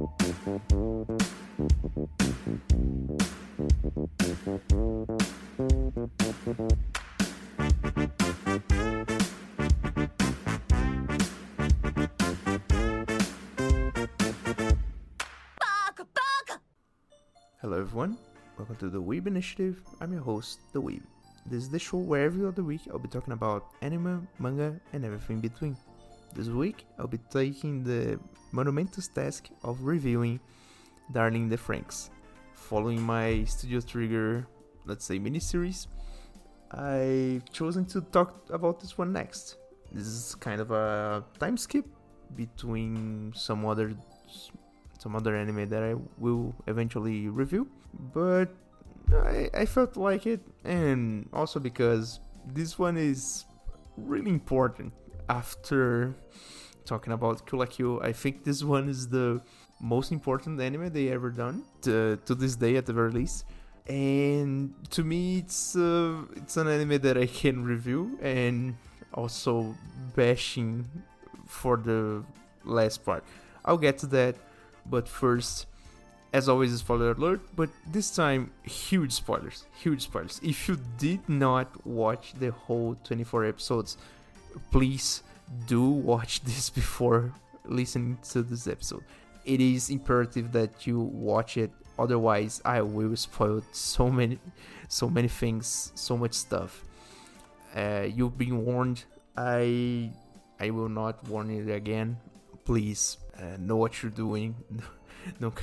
Hello everyone, welcome to the Weeb Initiative. I'm your host, The Weeb. This is the show where every other week I'll be talking about anime, manga, and everything in between. This week I'll be taking the monumentous task of reviewing Darling in the Franxx. Following my Studio Trigger, let's say miniseries, I've chosen to talk about this one next. This is kind of a time skip between some other anime that I will eventually review, but I felt like it, and also because this one is really important. After talking about Kill la Kill, I think this one is the most important anime they ever done, to this day at the very least. And to me, it's an anime that I can review, and also bashing for the last part. I'll get to that. But first, as always, spoiler alert, but this time, huge spoilers. If you did not watch the whole 24 episodes, please do watch this before listening to this episode. It is imperative that you watch it, otherwise I will spoil so many things, so much stuff. You've been warned. I will not warn you again. Please know what you're doing. Don't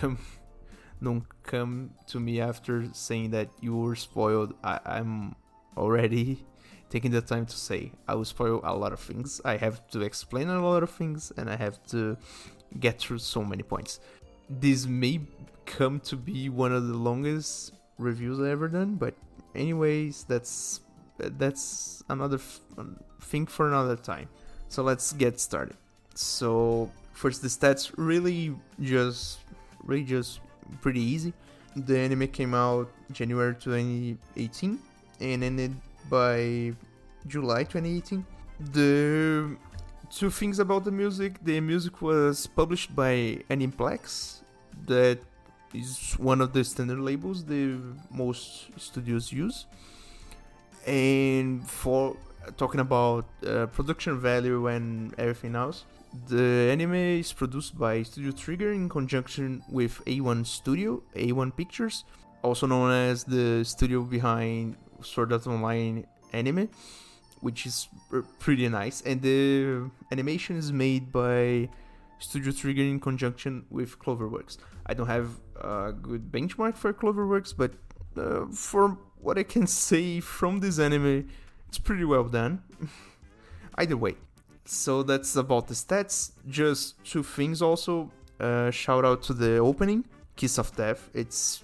come to me after saying that you were spoiled. I'm already taking the time to say I will spoil a lot of things. I have to explain a lot of things, and I have to get through so many points. This may come to be one of the longest reviews I ever done, but anyways, that's another thing for another time. So let's get started. So first, the stats really just pretty easy. The anime came out January 2018 and ended by July 2018. The two things about the music was published by Aniplex, that is one of the standard labels the most studios use. And for talking about production value and everything else, the anime is produced by Studio Trigger in conjunction with A1 Pictures, also known as the studio behind Sword Art Online anime, which is pretty nice. And the animation is made by Studio Trigger in conjunction with Cloverworks. I don't have a good benchmark for Cloverworks, but for what I can say from this anime, it's pretty well done. Either way. So that's about the stats. Just two things also. Shout out to the opening, Kiss of Death. It's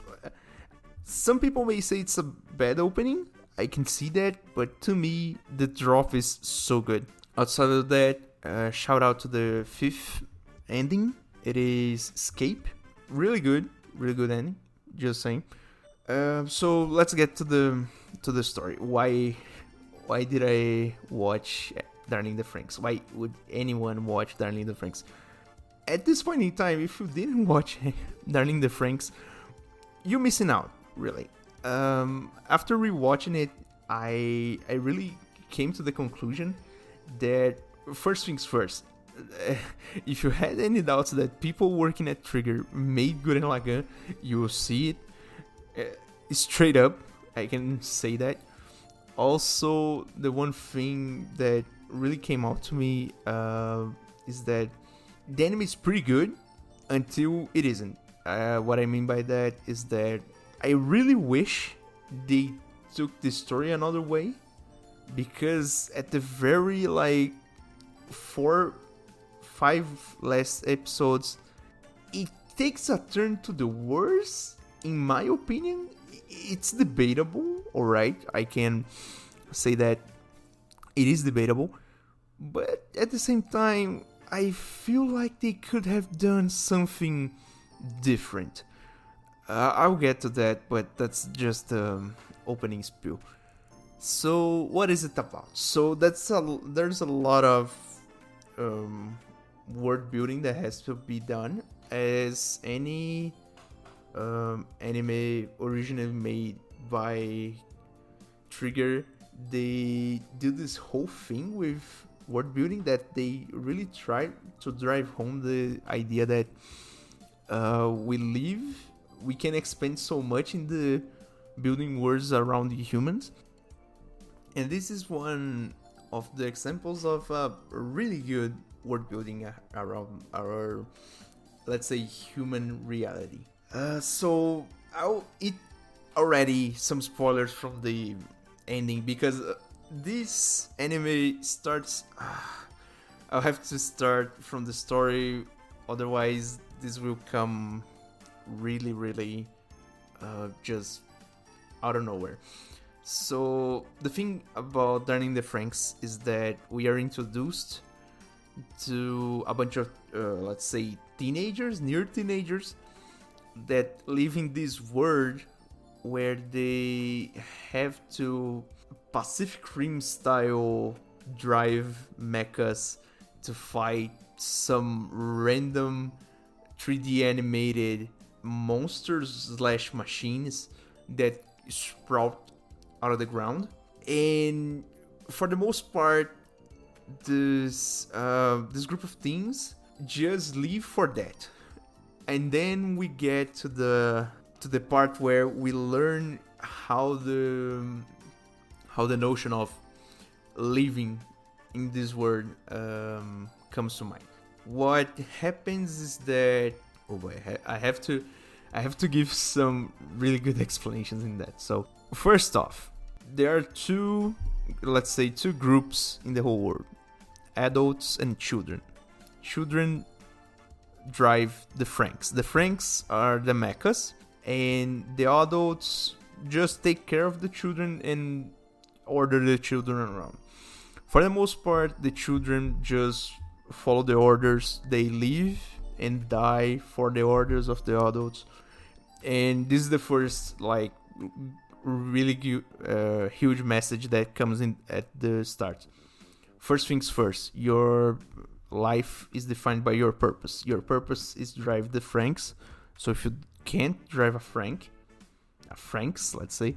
some people may say it's a bad opening. I can see that, but to me, the drop is so good. Outside of that, shout out to the fifth ending. It is Escape. Really good ending. Just saying. So let's get to the story. Why did I watch Darling in the Franxx? Why would anyone watch Darling in the Franxx? At this point in time, if you didn't watch Darling in the Franxx, you're missing out, really. After rewatching it, I really came to the conclusion that, first things first, if you had any doubts that people working at Trigger made Gurren Lagann, you will see it straight up. I can say that. Also, the one thing that really came out to me is that the anime is pretty good until it isn't. What I mean by that is that I really wish they took the story another way, because at the very 4-5 last episodes, it takes a turn to the worse. In my opinion, it's debatable. Alright, I can say that it is debatable, but at the same time, I feel like they could have done something different. I'll get to that, but that's just the opening spiel. So what is it about? So there's a lot of world building that has to be done, as any anime originally made by Trigger, they do this whole thing with world building that they really try to drive home the idea that we can expand so much in the building worlds around the humans. And this is one of the examples of really good world building around our, let's say, human reality. So I'll eat already some spoilers from the ending, because this anime starts... I'll have to start from the story, otherwise this will come really just out of nowhere. So the thing about learning the Franxx is that we are introduced to a bunch of, let's say, near teenagers, that live in this world where they have to Pacific Rim style drive mechas to fight some random 3D animated monsters / machines that sprout out of the ground. And for the most part, this group of teens just live for that. And then we get to the part where we learn how the notion of living in this world comes to mind. What happens is that, oh boy, I have to give some really good explanations in that. So first off, there are two groups in the whole world: adults and children. Children drive the Franxx. The Franxx are the mechas, and the adults just take care of the children and order the children around. For the most part, the children just follow the orders. They live and die for the orders of the adults. And this is the first, like, really huge message that comes in at the start. First things first, your life is defined by your purpose. Your purpose is to drive the Franxx. So if you can't drive a Franxx, let's say,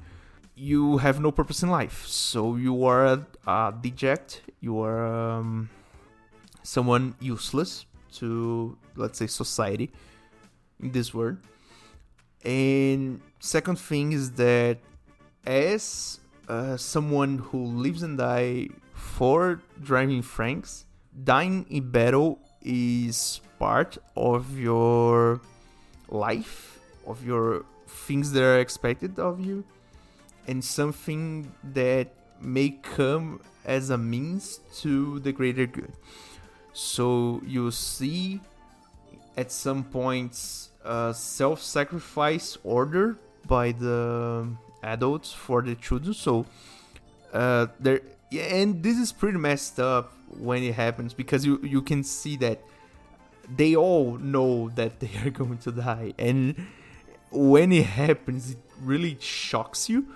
you have no purpose in life. So you are a deject. You are someone useless to, let's say, society in this world. And second thing is that as someone who lives and dies for driving Franxx, dying in battle is part of your life, of your things that are expected of you, and something that may come as a means to the greater good. So you see at some points self-sacrifice order by the adults for the children. So and this is pretty messed up when it happens, because you can see that they all know that they are going to die, and when it happens, it really shocks you.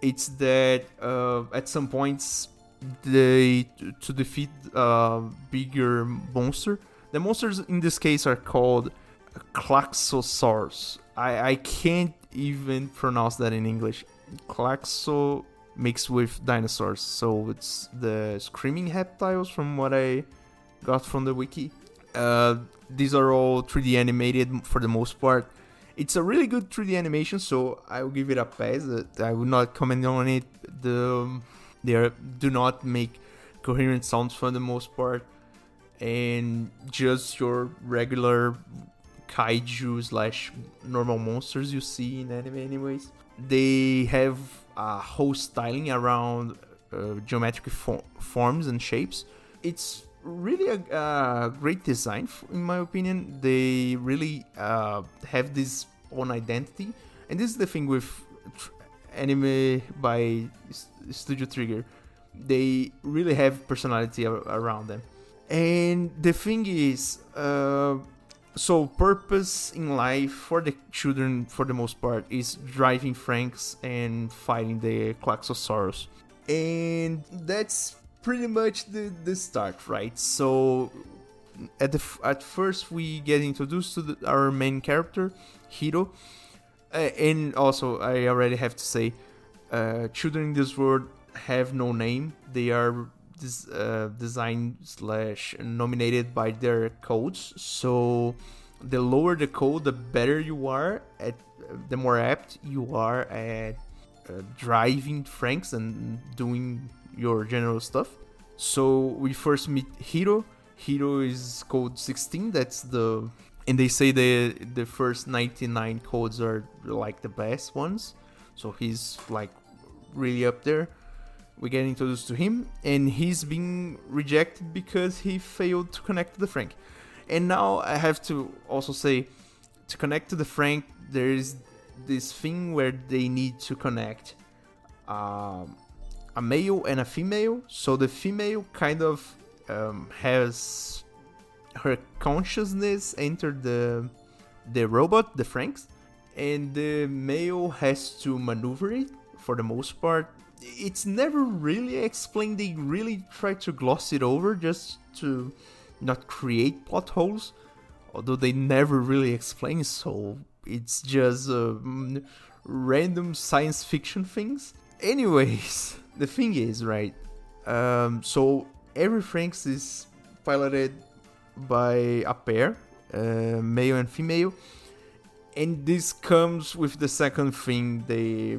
It's that at some points to defeat a bigger monster. The monsters in this case are called Klaxosaurs. I can't even pronounce that in English. Klaxo mixed with dinosaurs, so it's the screaming reptiles from what I got from the wiki. These are all 3D animated for the most part. It's a really good 3D animation, so I will give it a pass. I will not comment on it. They do not make coherent sounds for the most part, and just your regular kaiju / normal monsters you see in anime anyways. They have a whole styling around geometric forms and shapes. It's really a great design, in my opinion. They really have this own identity, and this is the thing with anime by Studio Trigger. They really have personality around them. And the thing is, so purpose in life for the children, for the most part, is driving Franxx and fighting the Klaxosaurus. And that's pretty much the start, right? So at first we get introduced to our main character, Hiro. And also, I already have to say, children in this world have no name. They are designed / nominated by their codes. So the lower the code, the better you are at, the more apt you are at driving Franxx and doing your general stuff. So we first meet Hiro. Hiro is code 16. That's the... And they say the first 99 codes are like the best ones. So he's like really up there. We get introduced to him, and he's being rejected because he failed to connect to the Franxx. And now I have to also say, to connect to the Franxx, there is this thing where they need to connect a male and a female. So the female kind of has her consciousness enter the robot, the Franxx, and the male has to maneuver it for the most part. It's never really explained. They really try to gloss it over just to not create plot holes, although they never really explain, so it's just random science fiction things. Anyways, the thing is, right, so every Franxx is piloted by a pair, male and female, and this comes with the second thing they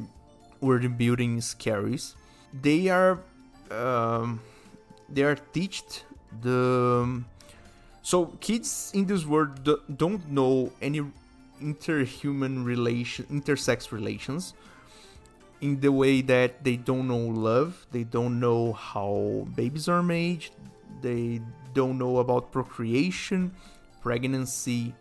were building carries. They are taught the... So kids in this world don't know any intersex relations, in the way that they don't know love, they don't know how babies are made, they don't know about procreation, pregnancy,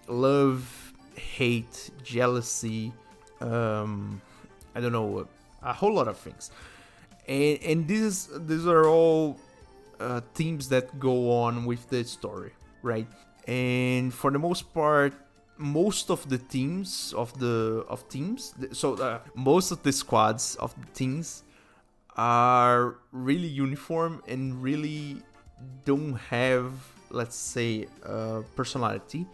love, hate, jealousy, I don't know, a whole lot of things. And these are all themes that go on with the story, right? And for the most part, most of the teams most of the squads of the teams are really uniform and really don't have, let's say, personality.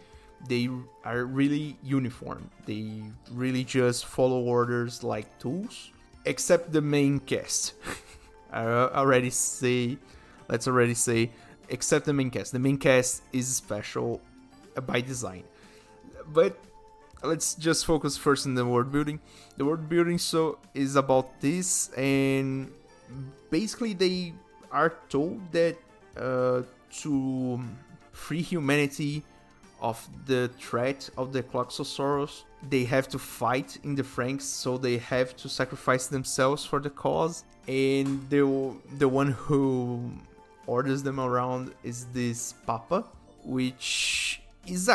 They are really uniform. They really just follow orders like tools, except the main cast. Let's already say, except the main cast. The main cast is special by design. But let's just focus first on the world building. The world building is about this, and basically they are told that to free humanity of the threat of the Cloxosaurus, they have to fight in the Franxx, so they have to sacrifice themselves for the cause. And the one who orders them around is this Papa, which is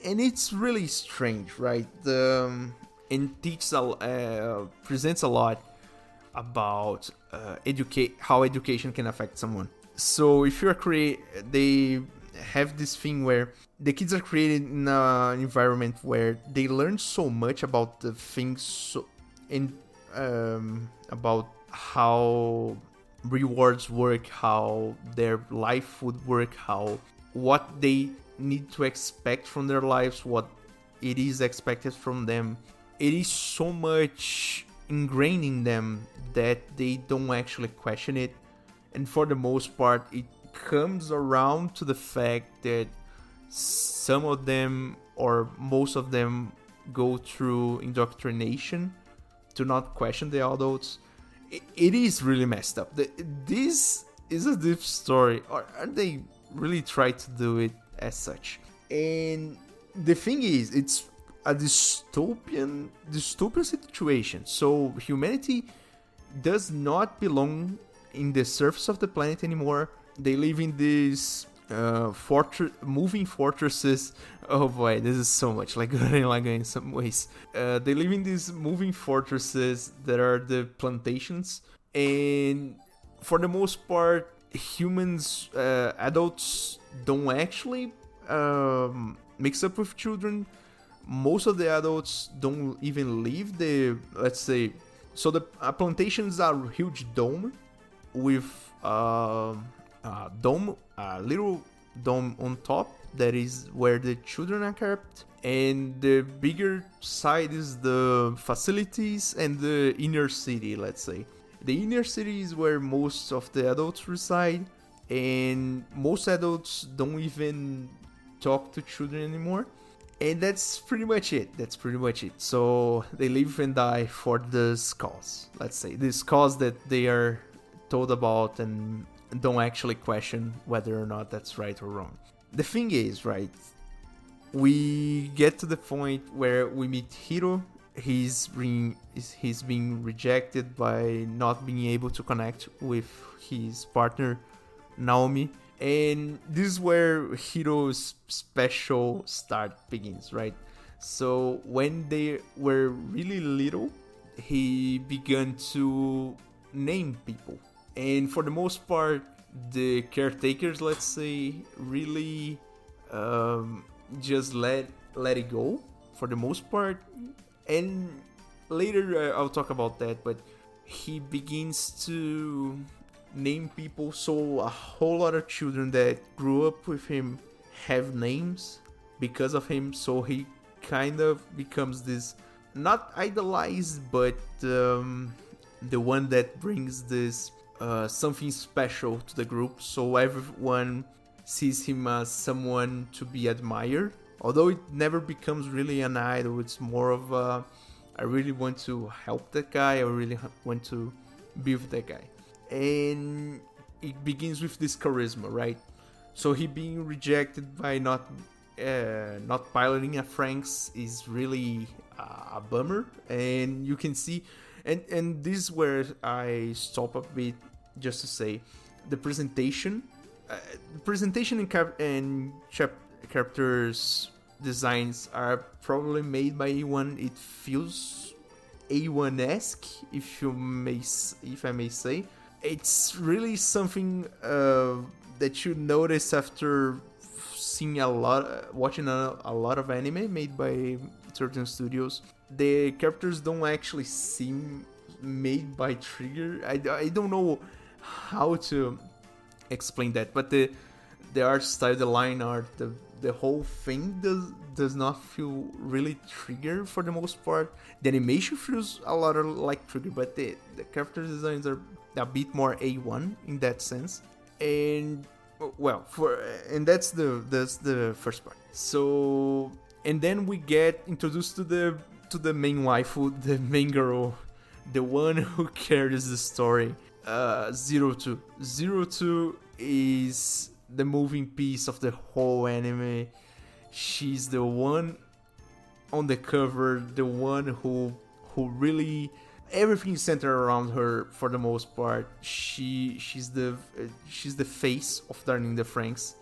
and it's really strange, right? And presents a lot about how education can affect someone. So if you're they have this thing where the kids are created in an environment where they learn so much about the things about how rewards work, how their life would work, what they need to expect from their lives, what it is expected from them. It is so much ingrained in them that they don't actually question it. And for the most part, it comes around to the fact that some of them, or most of them, go through indoctrination to not question the adults. It is really messed up. This is a deep story, or they really try to do it as such. And the thing is, it's a dystopian situation. So humanity does not belong in the surface of the planet anymore. They live in these moving fortresses. Oh boy, this is so much like Gurren Lagann in some ways. They live in these moving fortresses that are the plantations, and for the most part, humans, adults, don't actually mix up with children. Most of the adults don't even leave the, let's say, so the plantations are a huge dome with a a little dome on top that is where the children are kept, and the bigger side is the facilities and the inner city, let's say. The inner city is where most of the adults reside, and most adults don't even talk to children anymore. And that's pretty much it. So they live and die for this cause, let's say. This cause that they are told about and don't actually question whether or not that's right or wrong. The thing is, right, we get to the point where we meet Hiro. He's being rejected by not being able to connect with his partner Naomi, and this is where Hiro's special start begins, right? So when they were really little, he began to name people, and for the most part, the caretakers, let's say, really just let it go for the most part. And later I'll talk about that, but he begins to name people, so a whole lot of children that grew up with him have names because of him, so he kind of becomes this, not idolized, but the one that brings this something special to the group, so everyone sees him as someone to be admired. Although it never becomes really an idol, it's more of a, I really want to help that guy, I really want to be with that guy. And it begins with this charisma, right? So he being rejected by not piloting a Franxx is really a bummer. And you can see, and this is where I stop a bit just to say, the presentation and characters designs are probably made by A1. It feels A1-esque, if I may say. It's really something that you notice after watching a lot of anime made by certain studios. The characters don't actually seem made by Trigger. I don't know how to explain that, but the art style, the line art, the whole thing does not feel really Trigger for the most part. The animation feels a lot like Trigger, but the character designs are a bit more A1 in that sense. And well, that's the first part. So, and then we get introduced to the main waifu, the main girl, the one who carries the story. 02. 02 is the moving piece of the whole anime. She's the one on the cover, the one who really, everything is centered around her for the most part. She's the face of Darling the Franxx.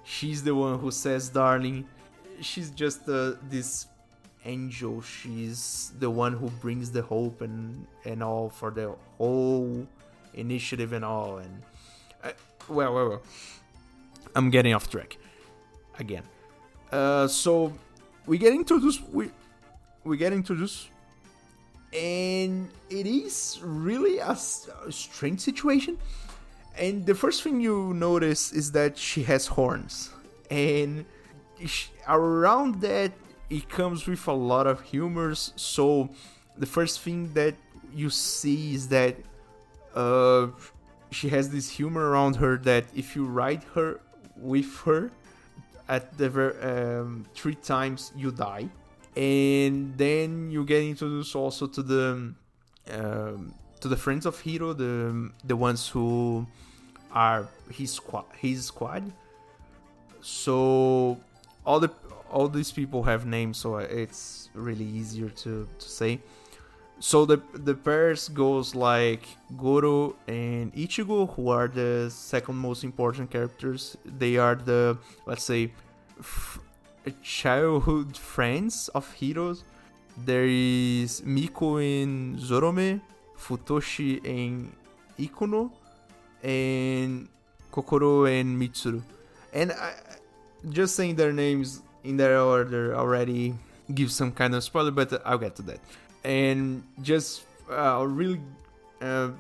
She's the one who says darling. She's just this angel. She's the one who brings the hope and all for the whole initiative and all. And well, I'm getting off track again. So we get introduced, and it is really a strange situation. And the first thing you notice is that she has horns, and around that it comes with a lot of humors. So the first thing that you see is that she has this humor around her, that if you ride her with her at the 3 times, you die. And then you get introduced also to the friends of Hiro, the ones who are his squad. So all these people have names, so it's really easier to say. So the pairs goes like Goro and Ichigo, who are the second most important characters. They are the, let's say, childhood friends of heroes. There is Miko and Zorome, Futoshi and Ikuno, and Kokoro and Mitsuru. And just saying their names in their order already gives some kind of spoiler, but I'll get to that. And just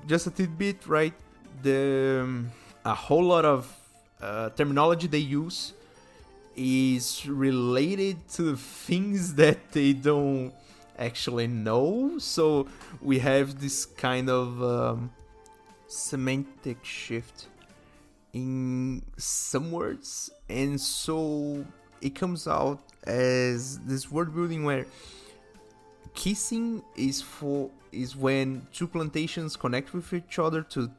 just a tidbit, right? A whole lot of terminology they use is related to things that they don't actually know. So we have this kind of semantic shift in some words, and so it comes out as this word building where kissing is when two plantations connect with each other to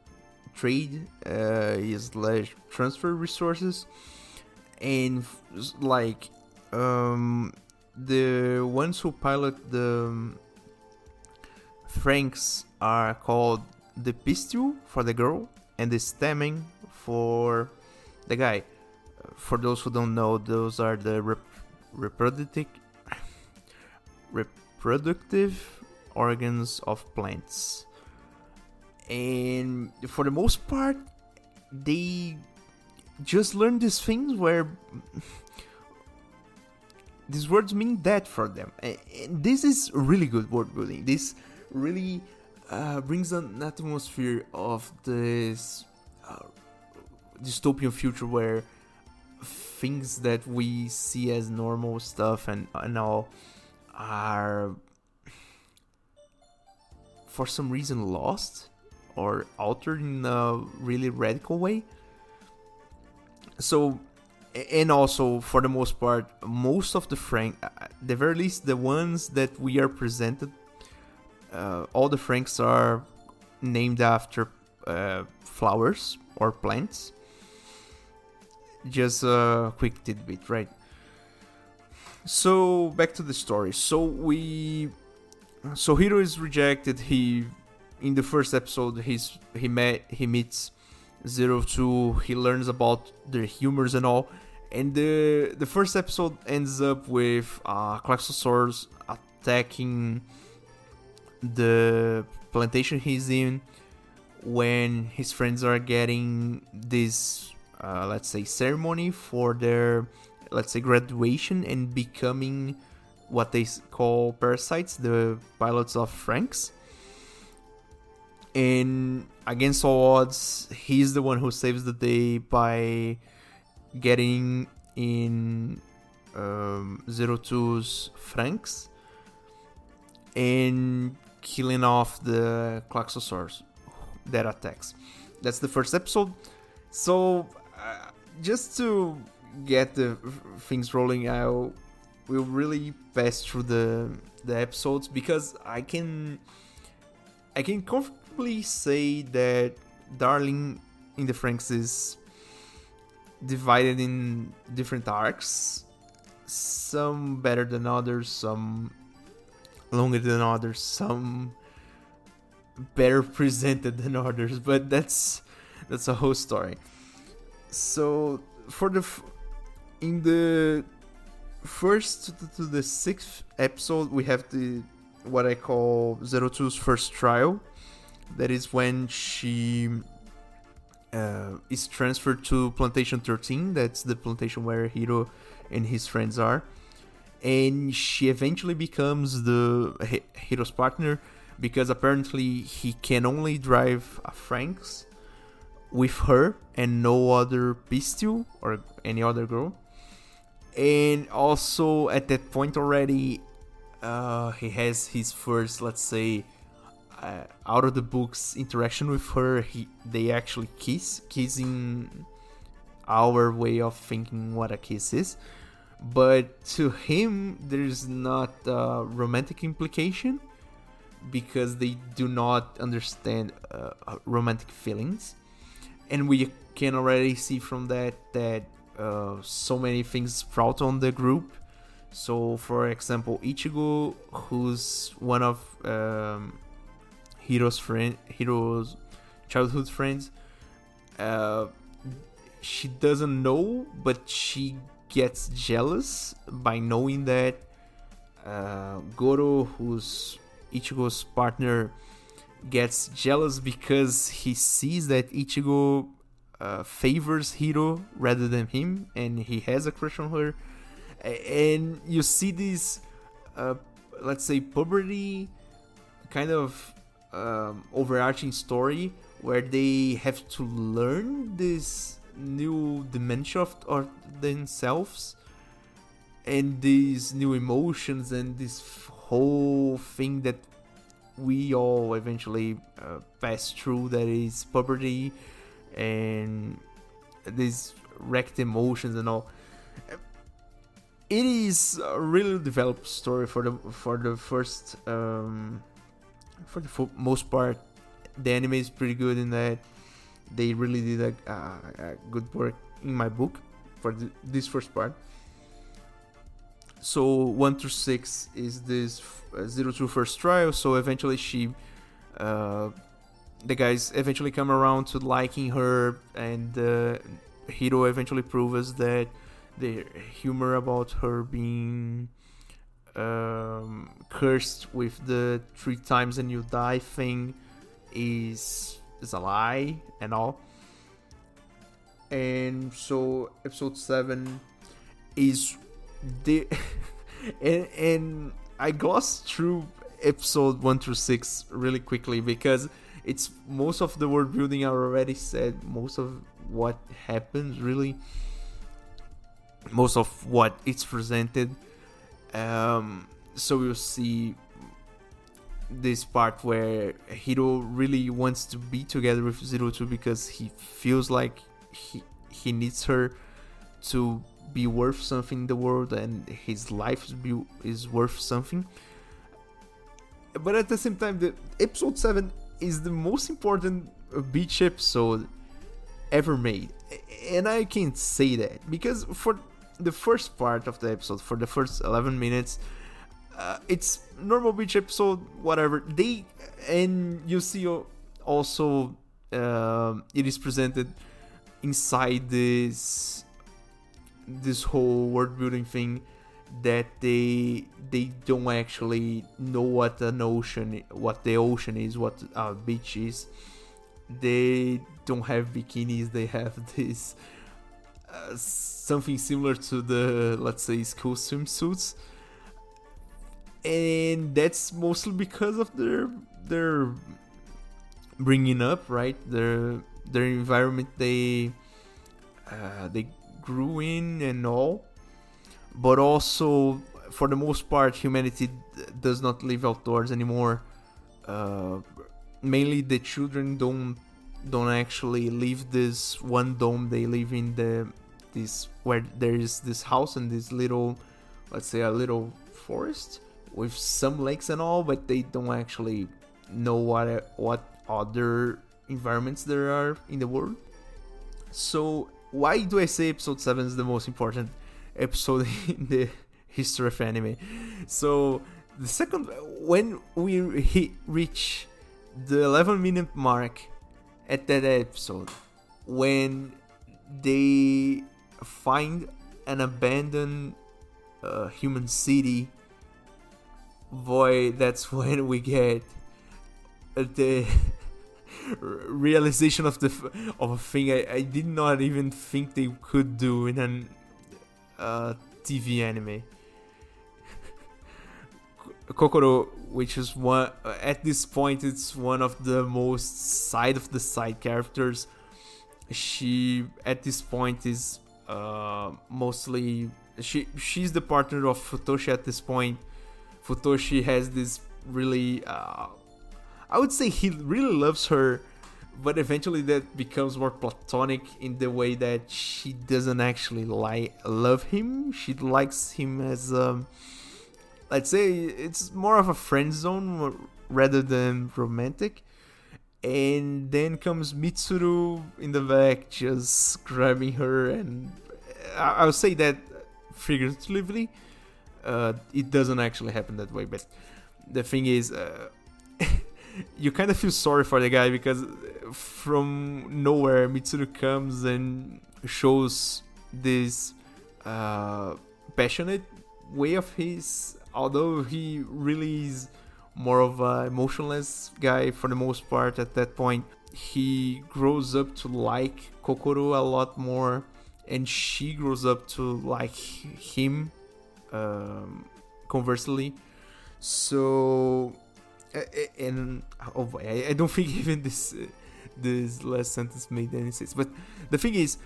trade slash transfer resources, and like the ones who pilot the Franxx are called the pistil for the girl and the stemming for the guy. For those who don't know, those are the reproductive organs of plants. And for the most part, they just learn these things where these words mean that for them. And this is really good word building. This really brings an atmosphere of this dystopian future where things that we see as normal stuff and all are for some reason lost or altered in a really radical way. So, and also for the most part, most of the the very least the ones that we are presented, all the Franxx are named after flowers or plants. Just a quick tidbit, right? So back to the story. So Hiro is rejected. In the first episode he meets 02. He learns about their humors and all. And the first episode ends up with Klaxosaurus attacking the plantation he's in when his friends are getting this let's say ceremony for their, let's say, graduation and becoming what they call parasites, the pilots of Franxx. And against all odds, he's the one who saves the day by getting in 02's Franxx and killing off the Klaxosaurus that attacks. That's the first episode. So just to get the things rolling, I will really pass through the episodes because I can comfortably say that Darling in the Franxx is divided in different arcs, some better than others, some longer than others, some better presented than others, but that's a whole story. So in the first to the 6th episode, we have what I call 02's first trial. That is when she is transferred to Plantation 13. That's the plantation where Hiro and his friends are. And she eventually becomes Hiro's partner because apparently he can only drive a Franxx with her and no other pistil or any other girl. And also at that point already, he has his first, let's say, out of the books interaction with her. They actually kissing our way of thinking what a kiss is. But to him, there's not a romantic implication because they do not understand romantic feelings. And we can already see from that so many things sprout on the group. So, for example, Ichigo, who's one of Hiro's childhood friends, she doesn't know, but she gets jealous by knowing that Goro, who's Ichigo's partner, gets jealous because he sees that Ichigo favors Hiro rather than him, and he has a crush on her. And you see this, let's say, puberty kind of overarching story where they have to learn this new dimension of themselves, and these new emotions and this whole thing that we all eventually pass through, that is puberty and these wrecked emotions and all. It is a really developed story for the first for the most part. The anime is pretty good in that they really did a good work in my book for this first part. So 1 through 6 is this 0 to first trial. So eventually the guys eventually come around to liking her, and Hiro eventually proves that the humor about her being cursed with the 3 times and you die thing is a lie and all. And so episode 7 is the and I glossed through episode 1 through 6 really quickly because it's most of the world building I already said, most of what happens, really most of what it's presented. So we'll see this part where Hiro really wants to be together with 02 because he feels like he needs her to be worth something in the world, and his life is worth something. But at the same time, the episode 7 is the most important beach episode ever made, and I can say that because for the first part of the episode, for the first 11 minutes, it's normal beach episode, whatever. And you see also it is presented inside this whole world building thing that they don't actually know what the ocean is, what a beach is. They don't have bikinis, they have this something similar to the, let's say, school swimsuits, and that's mostly because of their bringing up, right? Their environment they grew in and all. But also, for the most part, humanity does not live outdoors anymore. Mainly the children don't actually leave this one dome. They live in this where there is this house and this little, let's say, a little forest with some lakes and all, but they don't actually know what other environments there are in the world. So why do I say episode 7 is the most important episode in the history of anime? So the second, when we reach the 11-minute mark at that episode, when they find an abandoned human city, boy, that's when we get the realization of a thing I did not even think they could do in an TV anime. Kokoro, which is one at this point, it's one of the most side of the side characters. She at this point is mostly she's the partner of Futoshi at this point. Futoshi has this really I would say he really loves her, but eventually that becomes more platonic in the way that she doesn't actually love him. She likes him as let's say it's more of a friend zone rather than romantic. And then comes Mitsuru in the back, just grabbing her, and I'll say that figuratively. It doesn't actually happen that way, but the thing is, you kind of feel sorry for the guy because from nowhere Mitsuru comes and shows this passionate way of his, although he really is more of a emotionless guy for the most part at that point. He grows up to like Kokoro a lot more, and she grows up to like him conversely. So and oh boy, I don't think even this last sentence made any sense, but the thing is,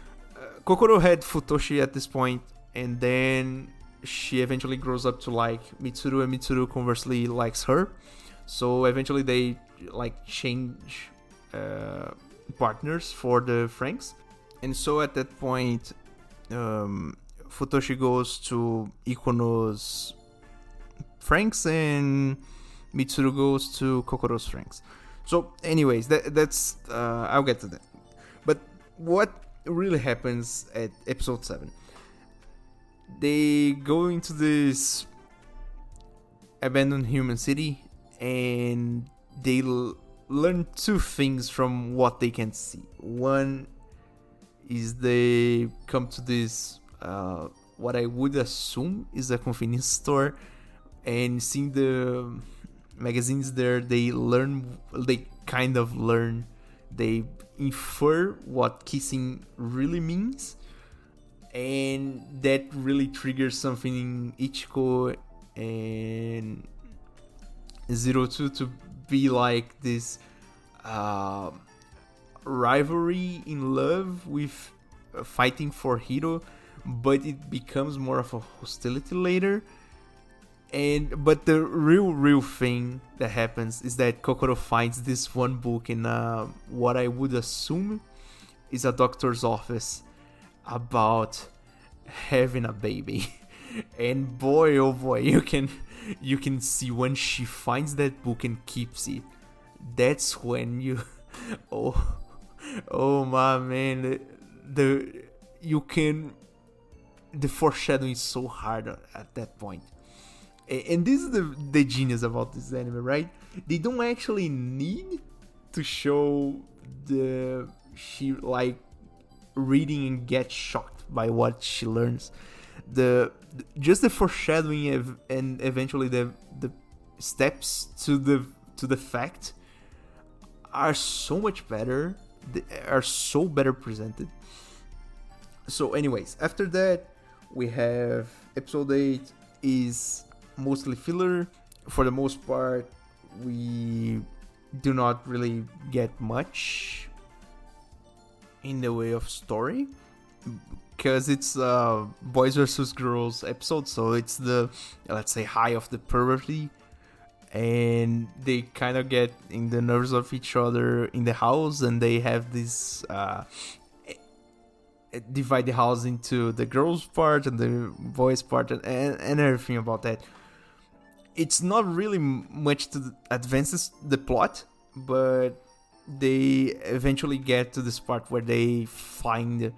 Kokoro had Futoshi at this point, and then she eventually grows up to like Mitsuru, and Mitsuru conversely likes her. So eventually they like change partners for the Franxx. And so at that point, Futoshi goes to Ikono's Franxx and Mitsuru goes to Kokoro's Franxx. So anyways, that's I'll get to that. But what really happens at episode 7? They go into this abandoned human city and they learn two things from what they can see. One is they come to this what I would assume is a convenience store, and seeing the magazines there, they kind of learn, they infer what kissing really means, and that really triggers something in Ichiko and 02 to be like this rivalry in love with fighting for Hiro, but it becomes more of a hostility later. But the real thing that happens is that Kokoro finds this one book in what I would assume is a doctor's office about having a baby. And boy, oh boy, you can see when she finds that book and keeps it. That's when you, oh my man, the foreshadowing is so hard at that point. And this is the genius about this anime, right? They don't actually need to show she like reading and get shocked by what she learns. Just the foreshadowing and eventually the steps to the fact are so much better. They are so better presented. So anyways, after that we have episode 8 is mostly filler. For the most part, we do not really get much in the way of story, because it's boys versus girls episode, so it's the, let's say, high of the puberty, and they kind of get in the nerves of each other in the house, and they have this divide the house into the girls part and the boys part and everything about that. It's not really much to advances the plot, but they eventually get to this part where they find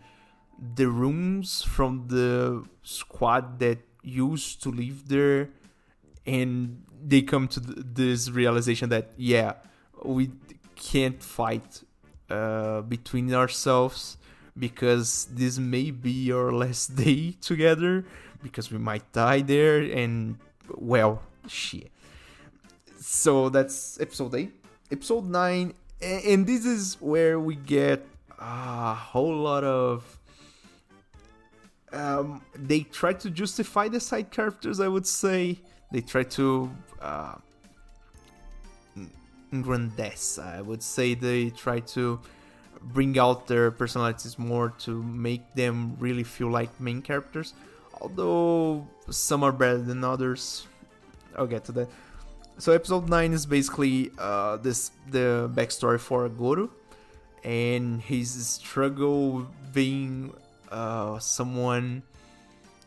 the rooms from the squad that used to live there, and they come to this realization that, yeah, we can't fight between ourselves, because this may be our last day together, because we might die there, and well, shit. So that's episode 8. Episode 9, and this is where we get a whole lot of they try to justify the side characters, I would say. They try to engrandece, I would say. They try to bring out their personalities more to make them really feel like main characters, although some are better than others. I'll get to that. So episode 9 is basically the backstory for Goro and his struggle being someone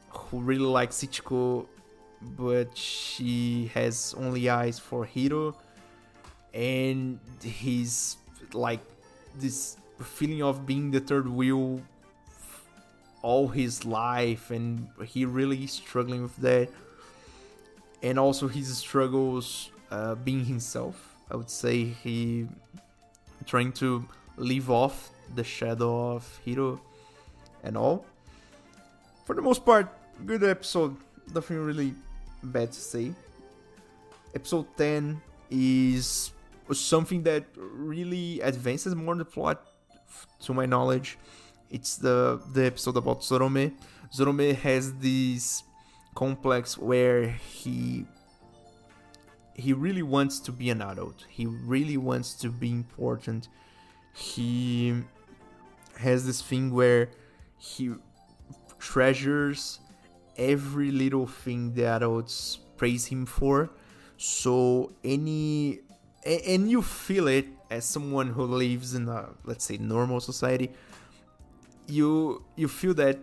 who really likes Ichiko, but she has only eyes for Hiro, and he's like this feeling of being the third wheel all his life, and he really is struggling with that. And also his struggles being himself. I would say he trying to live off the shadow of Hiro and all. For the most part, good episode. Nothing really bad to say. Episode 10 is something that really advances more the plot, to my knowledge. It's the episode about Zorome. Zorome has this complex where he really wants to be an adult. He really wants to be important. He has this thing where he treasures every little thing the adults praise him for. So and you feel it as someone who lives in a, let's say, normal society. You feel that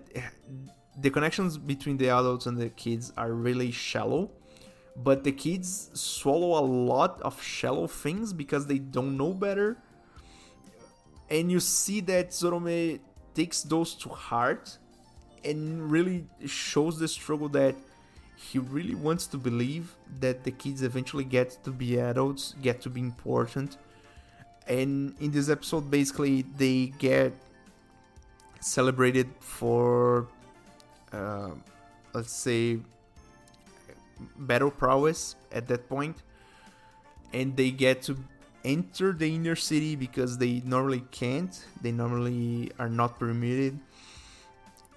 the connections between the adults and the kids are really shallow, but the kids swallow a lot of shallow things because they don't know better. And you see that Zorome takes those to heart and really shows the struggle that he really wants to believe that the kids eventually get to be adults, get to be important. And in this episode, basically, they get celebrated for, let's say, battle prowess at that point. And they get to enter the inner city because they normally can't. They normally are not permitted.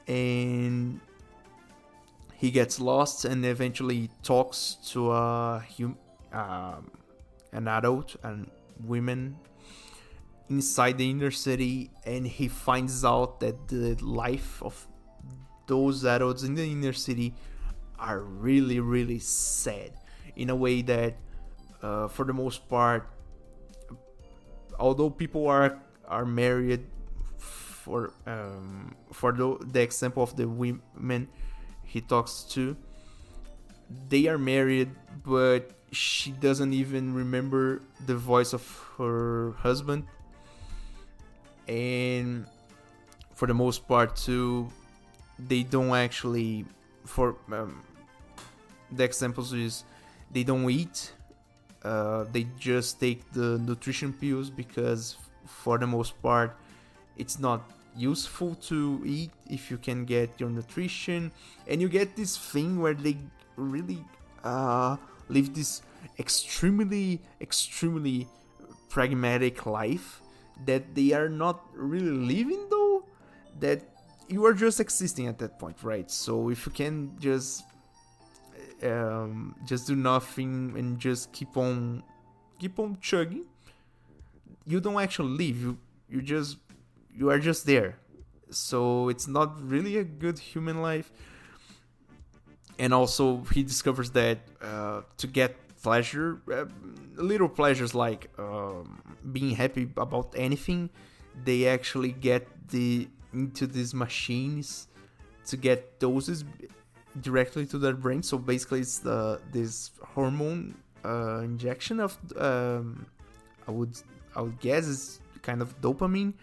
And he gets lost and eventually talks to an adult and women inside the inner city, and he finds out that the life of those adults in the inner city are really, really sad in a way that, for the most part, although people are married, for the example of the women he talks to, they are married, but she doesn't even remember the voice of her husband. And for the most part too, they don't actually, for the examples is, they don't eat, they just take the nutrition pills because for the most part it's not useful to eat if you can get your nutrition. And you get this thing where they really live this extremely pragmatic life that they are not really living, though, that you are just existing at that point, right? So if you can just do nothing and just keep on chugging, you don't actually live, you are just there. So it's not really a good human life. And also he discovers that to get pleasure, little pleasures like being happy about anything, they actually get into these machines to get doses directly to their brain. So basically it's this hormone injection of I would guess it's kind of dopamine.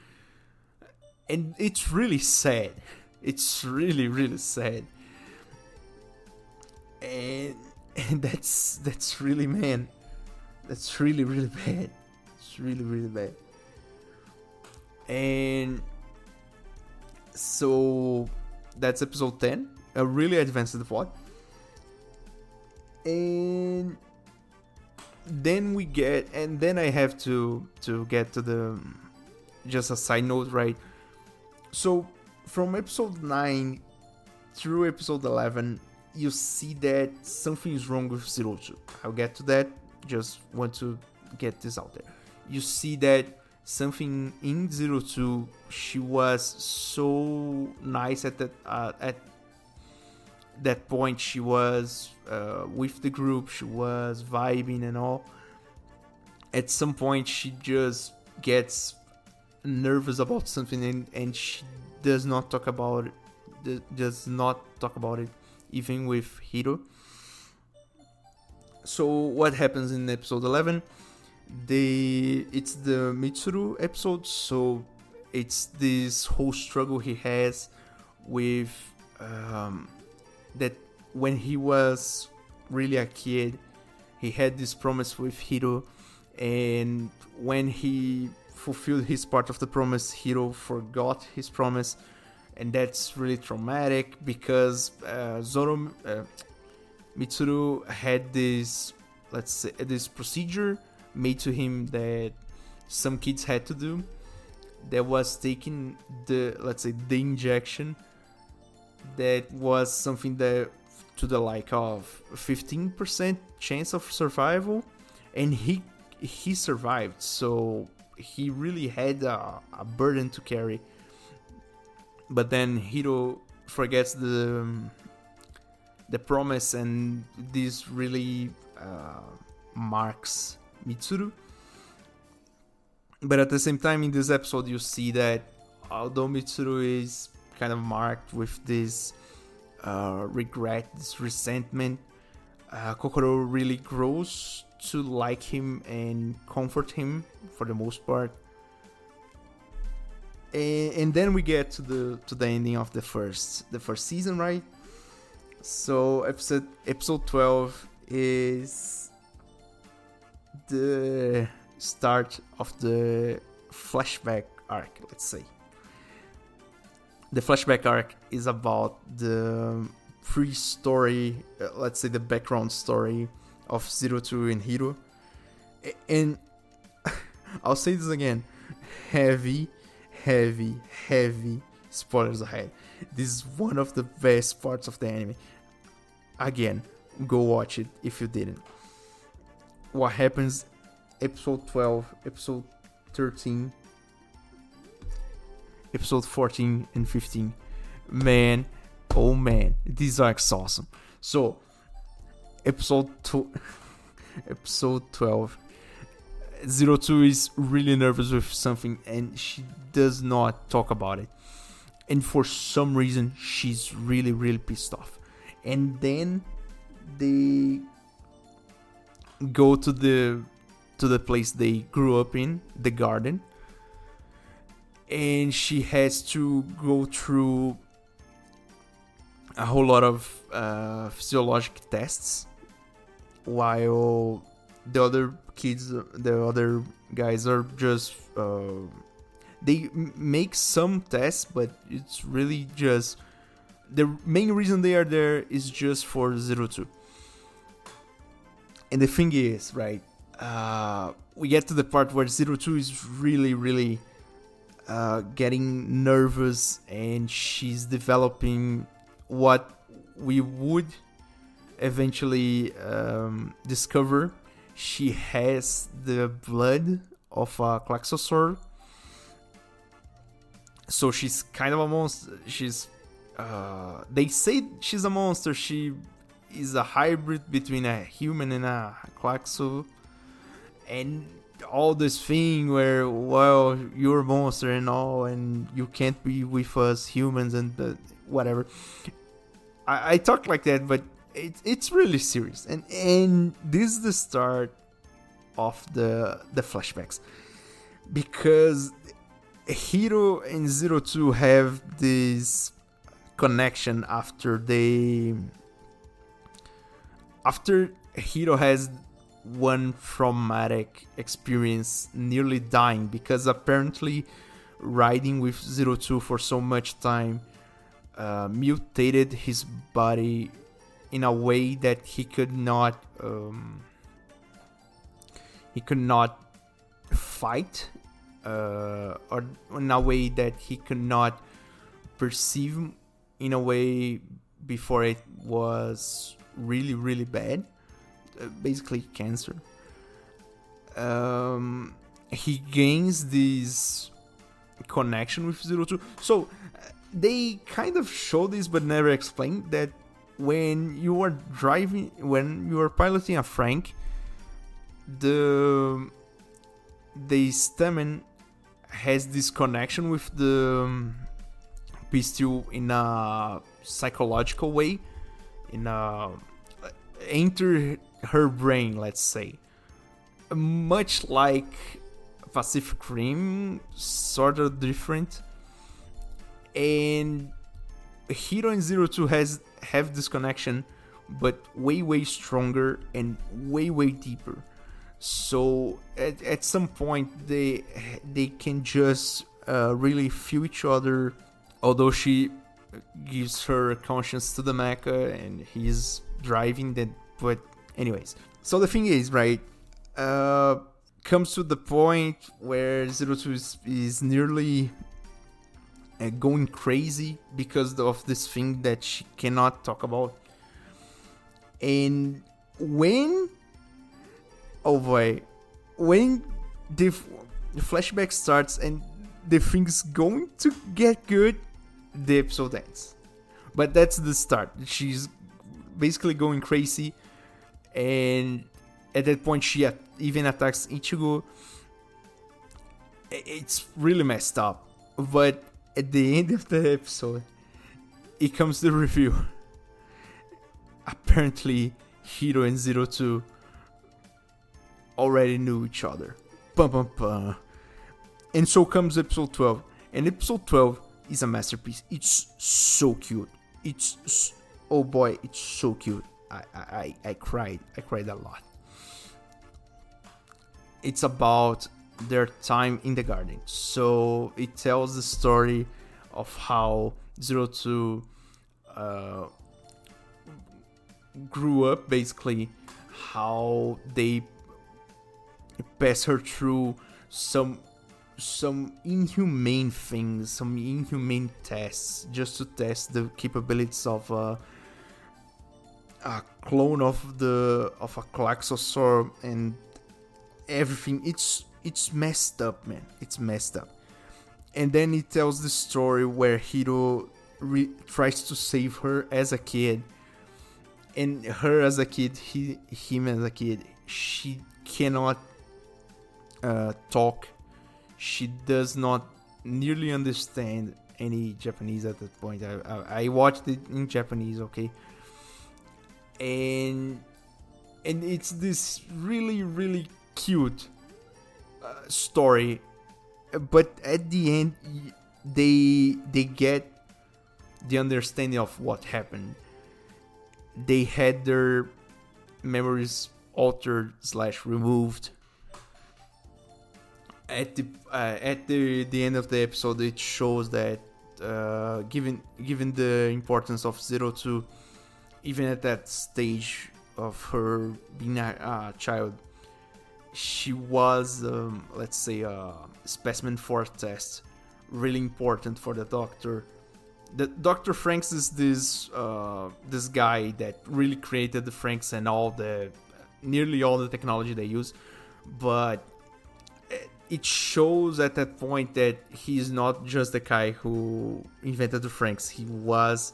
And it's really sad. It's really, really sad. And that's really, man, that's really, really bad. It's really, really bad. And so that's episode 10, a really advanced plot. And then I have to get to the, just a side note, right? So from episode 9 through episode 11, you see that something is wrong with 02. I'll get to that. Just want to get this out there. You see that something in 02, she was so nice at that point. She was with the group, she was vibing and all. At some point, she just gets nervous about something and she does not talk about it even with Hiro. So what happens in episode 11? It's the Mitsuru episode, so it's this whole struggle he has with that when he was really a kid, he had this promise with Hiro, and when he fulfilled his part of the promise, Hiro forgot his promise, and that's really traumatic because Mitsuru had this, let's say, this procedure made to him that some kids had to do, that was taking the injection, that was something that to the like of 15% chance of survival, and he survived. So he really had a burden to carry. but then Hiro forgets the promise, and this really marks Mitsuru. But at the same time, in this episode, you see that although Mitsuru is kind of marked with this regret, this resentment, Kokoro really grows to like him and comfort him for the most part. And then we get to the ending of the first season, right? So episode 12 is the start of the flashback arc, let's say. The flashback arc is about the pre-story, let's say the background story of 02 and Hiro. And I'll say this again, heavy spoilers ahead. This is one of the best parts of the anime. Again, go watch it if you didn't. What happens episode 12, episode 13, episode 14 and 15. Man, oh man, these arcs awesome. So, episode 12. 02 is really nervous with something and she does not talk about it. And for some reason, she's really pissed off. And then they go to the place they grew up in, the garden. And she has to go through a whole lot of physiologic tests, while the other kids, the other guys are just they make some tests, but it's really just the main reason they are there is just for 02. And the thing is, right, we get to the part where 02 is really getting nervous, and she's developing what we would eventually discover. She has the blood of a Klaxosaur, so she's kind of a monster. She's they say she's a monster. She is a hybrid between a human and a Klaxo, and all this thing where, well, you're a monster and all, and you can't be with us humans and whatever. I talk like that, but it's really serious, and this is the start of the flashbacks, because Hiro and 02 have this connection after Hiro has one traumatic experience, nearly dying, because apparently riding with 02 for so much time mutated his body in a way that he could not fight, or in a way that he could not perceive in a way before it was really bad, basically cancer. He gains this connection with 02. So they kind of show this but never explain that when you are piloting a Franxx, the stamen has this connection with the pistol in a psychological way, enter her brain, let's say, much like Pacific Rim, sort of different. And Hiro and 02 have this connection, but way stronger and way deeper. So at some point they can just really feel each other, although she gives her conscience to the mecha and he's driving that. But anyways, so the thing is, right, comes to the point where 02 is nearly going crazy because of this thing that she cannot talk about. And when the flashback starts and the thing's going to get good, the episode ends. But that's the start. She's basically going crazy, and at that point she even attacks Ichigo. It's really messed up. But at the end of the episode, it comes the reveal. Apparently, Hiro and Zero Two already knew each other. Bum, bum, bum. And so comes episode 12. And episode 12 is a masterpiece. It's so cute. Oh boy, it's so cute. I cried. I cried a lot. It's about their time in the garden. So it tells the story of how Zero Two grew up, basically, how they pass her through some inhumane things, some inhumane tests, just to test the capabilities of a clone of a Klaxosaur and everything. It's messed up, man. It's messed up. And then it tells the story where Hiro tries to save her as a kid, and her as a kid, him as a kid, she cannot talk. She does not nearly understand any Japanese at that point. I watched it in Japanese, okay? And it's this really, really cute story. But at the end, they get the understanding of what happened. They had their memories altered / removed. At the end of the episode, it shows that given the importance of Zero Two, even at that stage of her being a child, she was, let's say, a specimen for a test, really important for the doctor. The Dr. Franxx is this guy that really created the Franxx and nearly all the technology they use, but it shows at that point that he's not just the guy who invented the Franxx. He was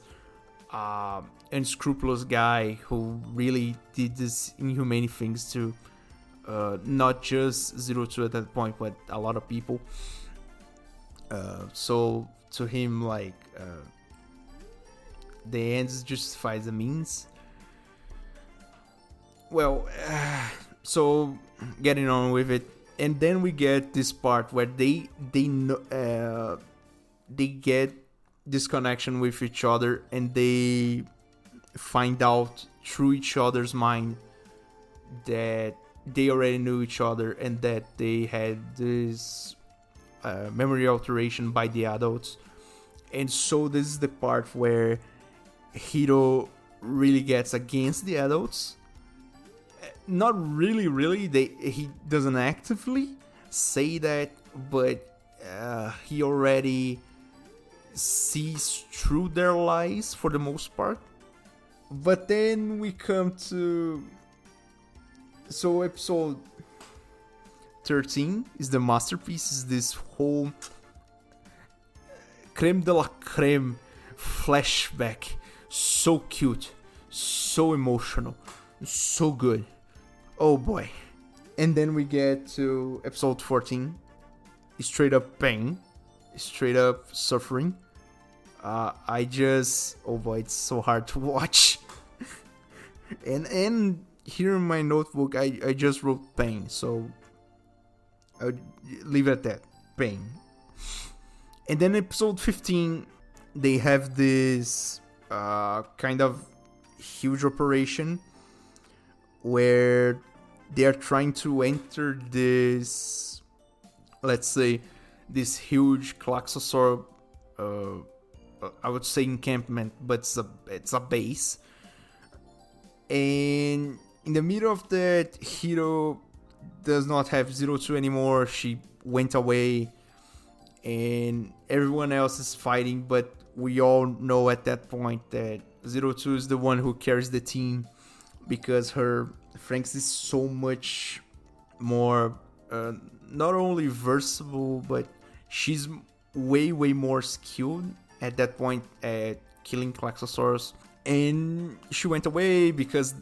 an unscrupulous guy who really did these inhumane things to not just Zero Two at that point, but a lot of people. So to him, like, the ends justify the means. Well, so getting on with it. And then we get this part where they get this connection with each other, and they find out through each other's mind that they already knew each other and that they had this memory alteration by the adults. And so this is the part where Hiro really gets against the adults. Not really, he doesn't actively say that, but he already sees through their lies for the most part. But then we come to... So episode 13 is the masterpiece, is this whole creme de la creme flashback. So cute, so emotional, so good. Oh boy. And then we get to episode 14. Straight up pain. Straight up suffering. Oh boy, it's so hard to watch. and here in my notebook, I just wrote pain. So I would leave it at that. Pain. And then episode 15, they have this kind of huge operation where they are trying to enter this, let's say, this huge Klaxosaur, I would say encampment, but it's a base. And in the middle of that, Hiro does not have Zero Two anymore. She went away, and everyone else is fighting, but we all know at that point that Zero Two is the one who carries the team, because her Franxx is so much more not only versatile, but she's way more skilled at that point at killing Klaxosaurus, and she went away because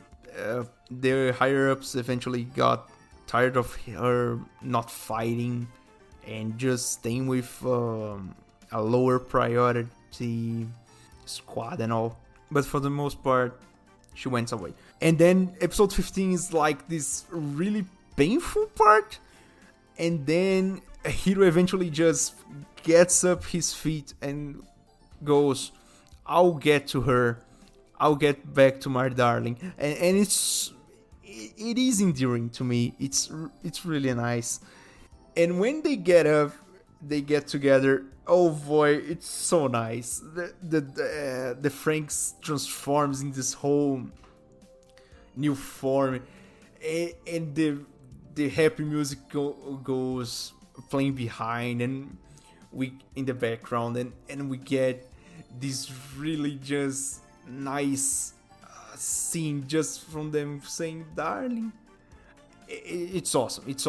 the higher-ups eventually got tired of her not fighting and just staying with a lower priority squad and all. But for the most part, she went away. And then episode 15 is like this really painful part, and then Hiro eventually just gets up his feet and goes, I'll get to her, I'll get back to my darling. And it is endearing to me. It's really nice. And when they get up, they get together, oh boy, it's so nice. The Franxx transforms in this whole new form, and the happy music goes playing behind, and we in the background, and we get this really just nice scene just from them saying darling. It's awesome. It's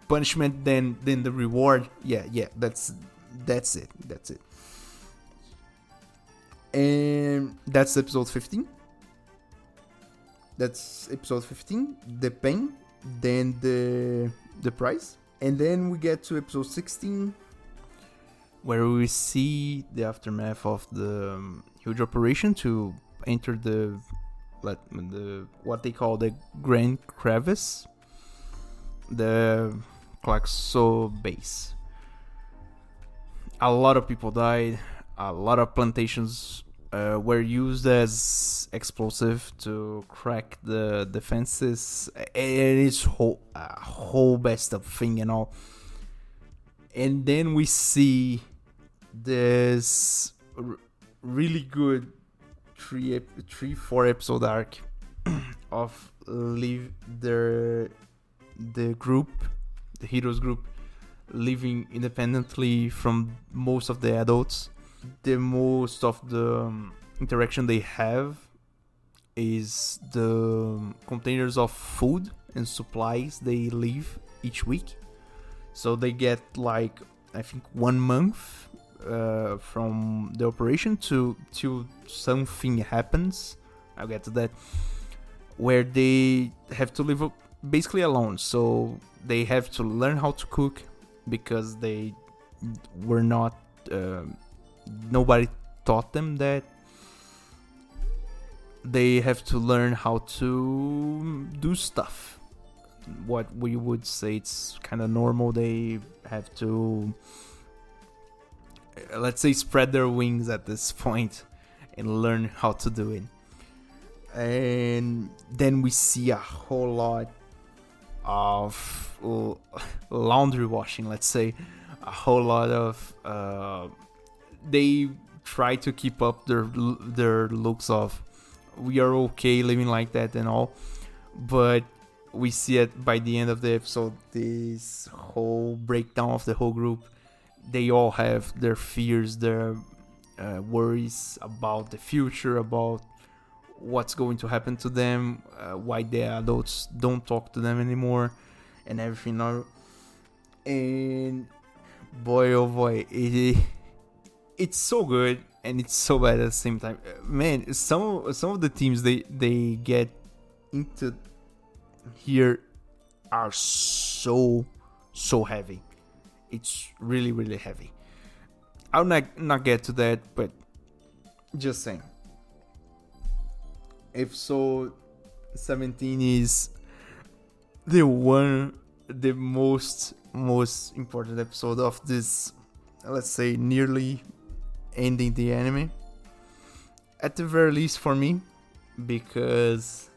punishment then the reward. Yeah, that's it. And that's episode 15. The pain, then the prize, and then we get to episode 16, where we see the aftermath of the huge operation to enter the what they call the Grand Crevice, the Klaxo base. A lot of people died. A lot of plantations were used as explosive to crack the defenses. It's a whole messed up thing and all. And then we see this really good 4 episode arc of the group, the heroes group, living independently from most of the adults. The most of the interaction they have is the containers of food and supplies they leave each week. So they get like, I think, 1 month from the operation till something happens. I'll get to that, where they have to live basically alone. So they have to learn how to cook because they were not nobody taught them that. They have to learn how to do stuff. What we would say it's kind of normal. They have to, let's say, spread their wings at this point and learn how to do it. And then we see a whole lot of laundry washing, let's say. A whole lot of they try to keep up their looks of we are okay living like that and all, but we see it by the end of the episode, this whole breakdown of the whole group. They all have their fears, their worries about the future, about what's going to happen to them, why the adults don't talk to them anymore, and everything. And boy, oh boy, it's so good and it's so bad at the same time. Man, some of the teams they get into here are so heavy. It's really, really heavy. I'll not get to that, but just saying. Episode 17 is the most important episode of this, let's say, nearly ending the anime, at the very least for me, because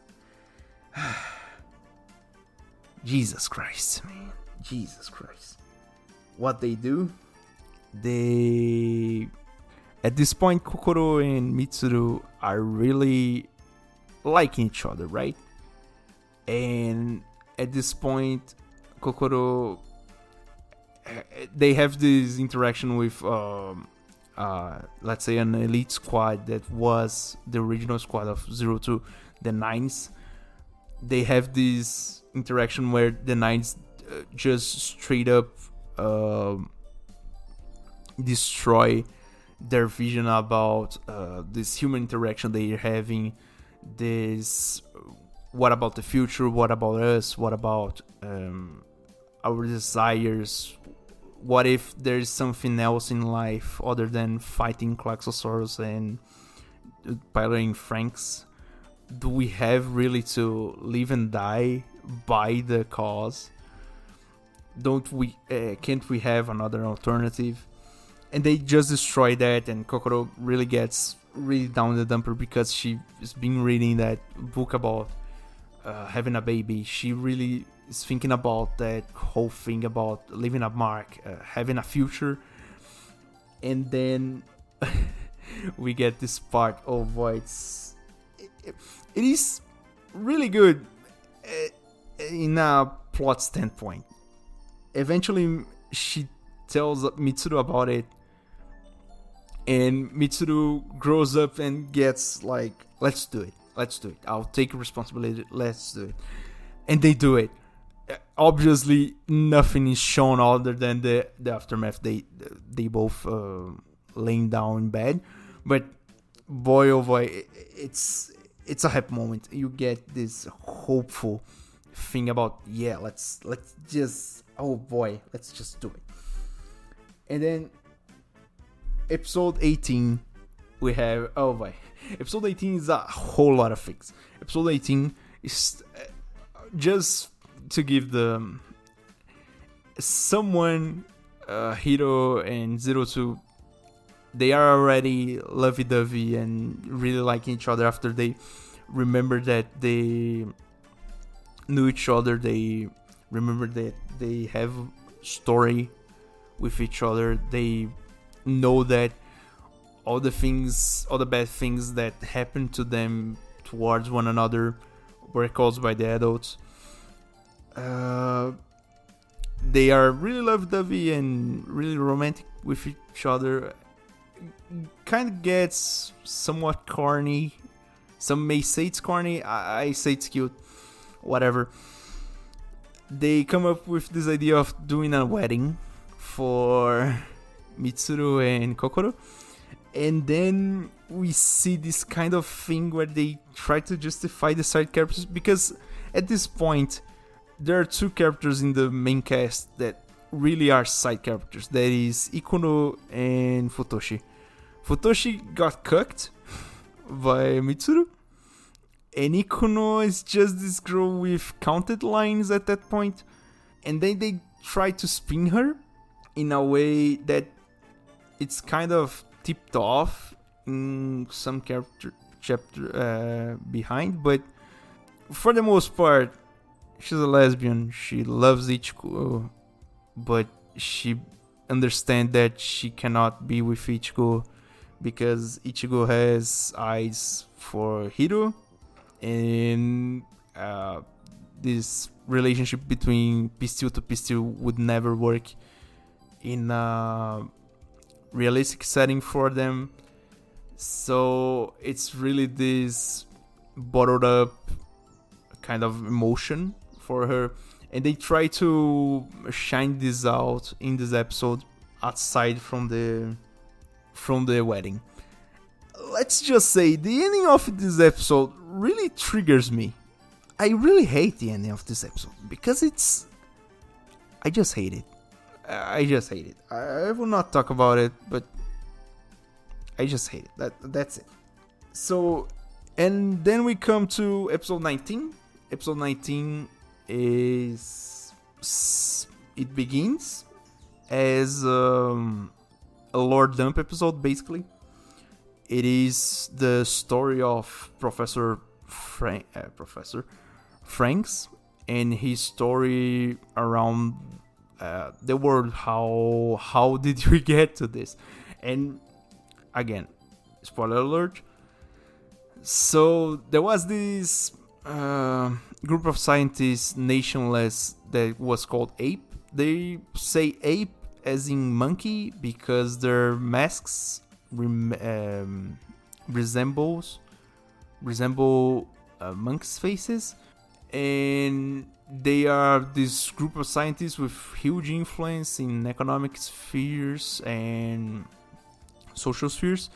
Jesus Christ, man, Jesus Christ, what they do. They, at this point, Kokoro and Mitsuru are really liking each other, right? And at this point, Kokoro, they have this interaction with let's say an elite squad that was the original squad of 02, the Nines. They have this interaction where the Nines just straight up destroy their vision about this human interaction they're having. This, what about the future? What about us? What about our desires? What if there's something else in life other than fighting Klaxosaurus and piloting Franxx? Do we have really to live and die by the cause? Don't we? Can't we have another alternative? And they just destroy that, and Kokoro really gets really down the dumper because she's been reading that book about having a baby. She really is thinking about that whole thing about leaving a mark, having a future. And then we get this part. Oh boy, it is really good in a plot standpoint. Eventually, she tells Mitsuru about it, and Mitsuru grows up and gets like, let's do it. I'll take responsibility. Let's do it. And they do it. Obviously, nothing is shown other than the aftermath. They both laying down in bed. But boy, oh boy, it's a happy moment. You get this hopeful thing about, yeah, let's just, oh boy, let's just do it. And then episode 18, we have, oh boy, episode 18 is a whole lot of things. Episode 18 is just to give the someone, Hiro and Zero Two, they are already lovey-dovey and really liking each other after they remember that they knew each other. They remember that they have story with each other. They know that all the bad things that happened to them towards one another were caused by the adults. They are really lovey-dovey and really romantic with each other. Kind of gets somewhat corny. Some may say it's corny. I say it's cute. Whatever. They come up with this idea of doing a wedding for Mitsuru and Kokoro. And then we see this kind of thing where they try to justify the side characters, because at this point there are two characters in the main cast that really are side characters. That is Ikuno and Futoshi. Futoshi got cucked by Mitsuru, and Ikuno is just this girl with counted lines at that point. And then they try to spin her in a way that it's kind of tipped off in some chapter behind, but for the most part, she's a lesbian. She loves Ichigo, but she understands that she cannot be with Ichigo because Ichigo has eyes for Hiro, and this relationship between Pistil to Pistil would never work in a realistic setting for them. So it's really this bottled up kind of emotion for her, and they try to shine this out in this episode aside from the wedding. Let's just say the ending of this episode really triggers me. I really hate the ending of this episode because I just hate it. I will not talk about it, but I just hate it. That's it. So, and then we come to episode 19. Episode 19 is, it begins as a lore dump episode, basically. It is the story of Professor Franxx and his story around the world. How did we get to this? And again, spoiler alert. So there was this group of scientists, nationless, that was called Ape. They say Ape as in monkey because their masks resemble monks' faces, and they are this group of scientists with huge influence in economic spheres and social spheres,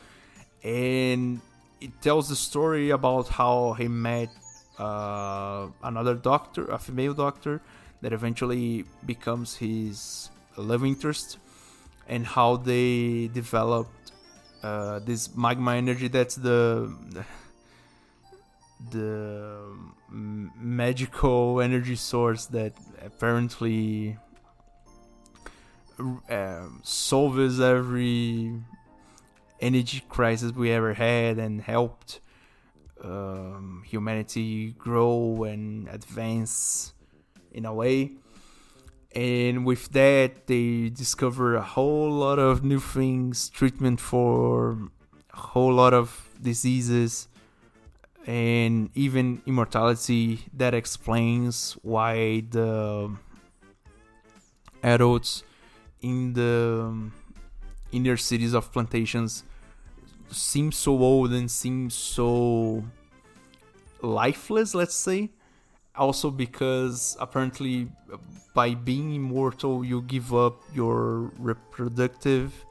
and it tells the story about how he met another doctor, a female doctor, that eventually becomes his love interest, and how they developed this magma energy that's the magical energy source that apparently solves every energy crisis we ever had and helped humanity grow and advance in a way. And with that, they discover a whole lot of new things, treatment for a whole lot of diseases, and even immortality. That explains why the adults in the inner cities of plantations seem so old and seem so lifeless, let's say. Also because apparently by being immortal you give up your reproductive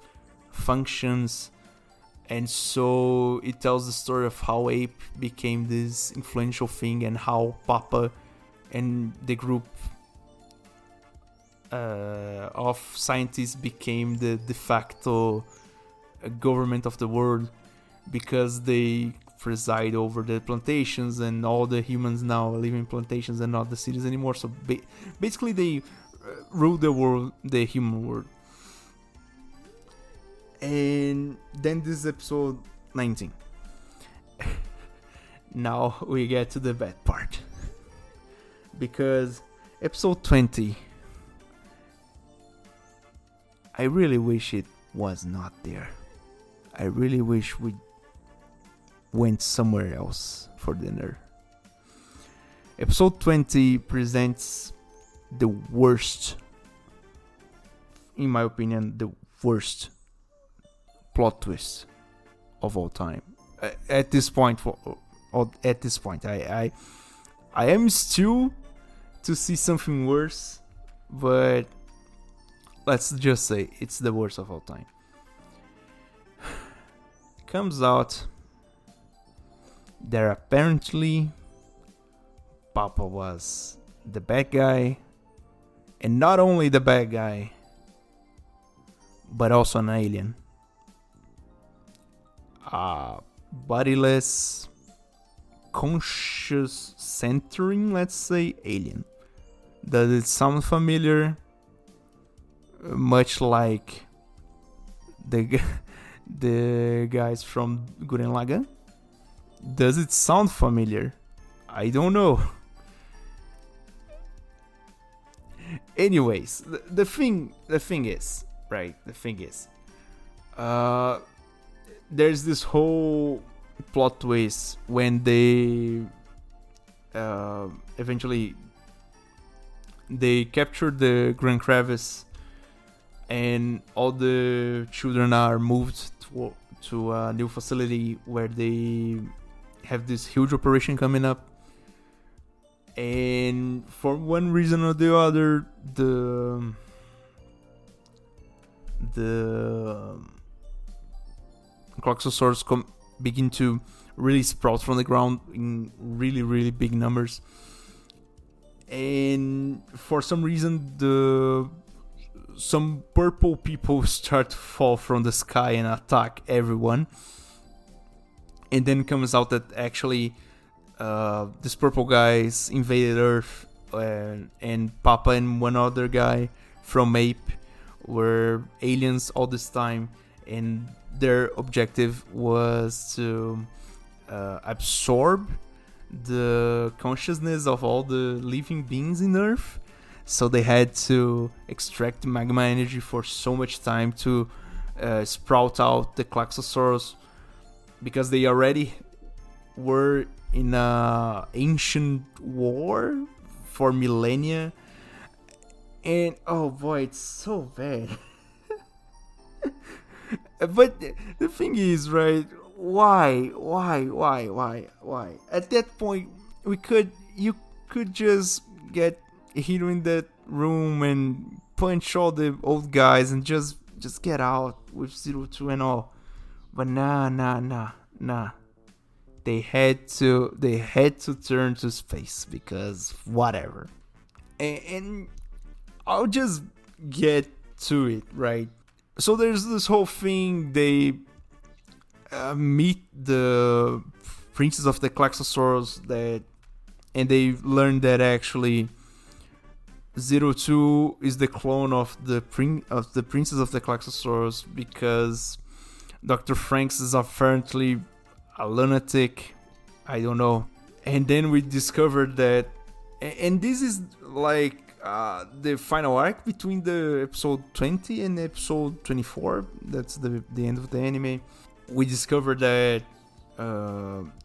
functions, and so it tells the story of how ape became this influential thing and how Papa and the group of scientists became the de facto government of the world, because they preside over the plantations and all the humans now live in plantations and not the cities anymore. So basically they rule the world, the human world. And then this is episode 19. Now we get to the bad part, because episode 20, I really wish it was not there. I really wish we went somewhere else for dinner. Episode 20 presents the worst, in my opinion, the worst plot twist of all time. At this point, I am still to see something worse, but let's just say it's the worst of all time. Comes out that apparently Papa was the bad guy, and not only the bad guy, but also an alien. Bodiless, conscious centering, let's say, alien. Does it sound familiar? Much like the guys from Gurren Lagann? Does it sound familiar? I don't know. Anyways, the thing is, there's this whole plot twist when they eventually they capture the Grand Crevice, and all the children are moved to a new facility where they have this huge operation coming up. And for one reason or the other, the Cloxosaurs begin to really sprout from the ground in really, really big numbers. And for some reason, some purple people start to fall from the sky and attack everyone. And then comes out that actually these purple guys invaded Earth, and Papa and one other guy from Ape were aliens all this time, and their objective was to absorb the consciousness of all the living beings in Earth. So they had to extract magma energy for so much time to sprout out the Klaxosaurus, because they already were in an ancient war for millennia. And oh boy, it's so bad. But the thing is, right? Why? At that point, you could just get Hiro in that room and punch all the old guys and just get out with 02 and all. But nah. They had to turn to space because whatever. And I'll just get to it, right? So there's this whole thing. They meet the princess of the Klaxosaurus and they learn that actually 02 is the clone of the princess of the Klaxosaurus because Dr. Franxx is apparently a lunatic. I don't know. And then we discovered that, and this is like the final arc between the episode 20 and episode 24. That's the end of the anime. We discovered that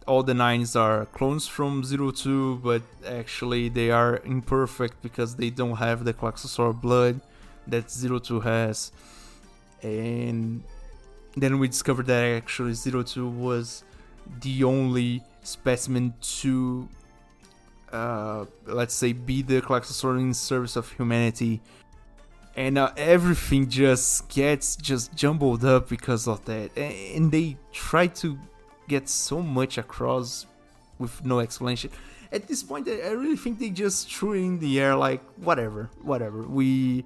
all the 9s are clones from 02, but actually they are imperfect because they don't have the Klaxosaur blood that 02 has. And then we discovered that actually 02 was the only specimen to let's say be the Klaxosaur in service of humanity. And everything just gets jumbled up because of that, and they try to get so much across with no explanation. At this point, I really think they just threw it in the air like whatever. We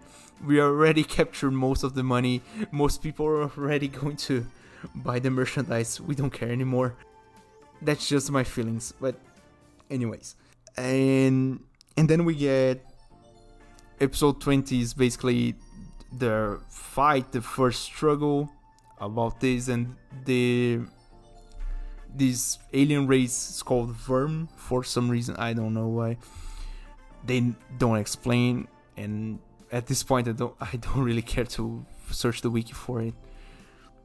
already captured most of the money. Most people are already going to buy the merchandise. We don't care anymore. That's just my feelings. But anyways, and then we get episode 20 is basically the fight, the first struggle about this, and this alien race is called Verm for some reason. I don't know why. They don't explain, and at this point I don't really care to search the wiki for it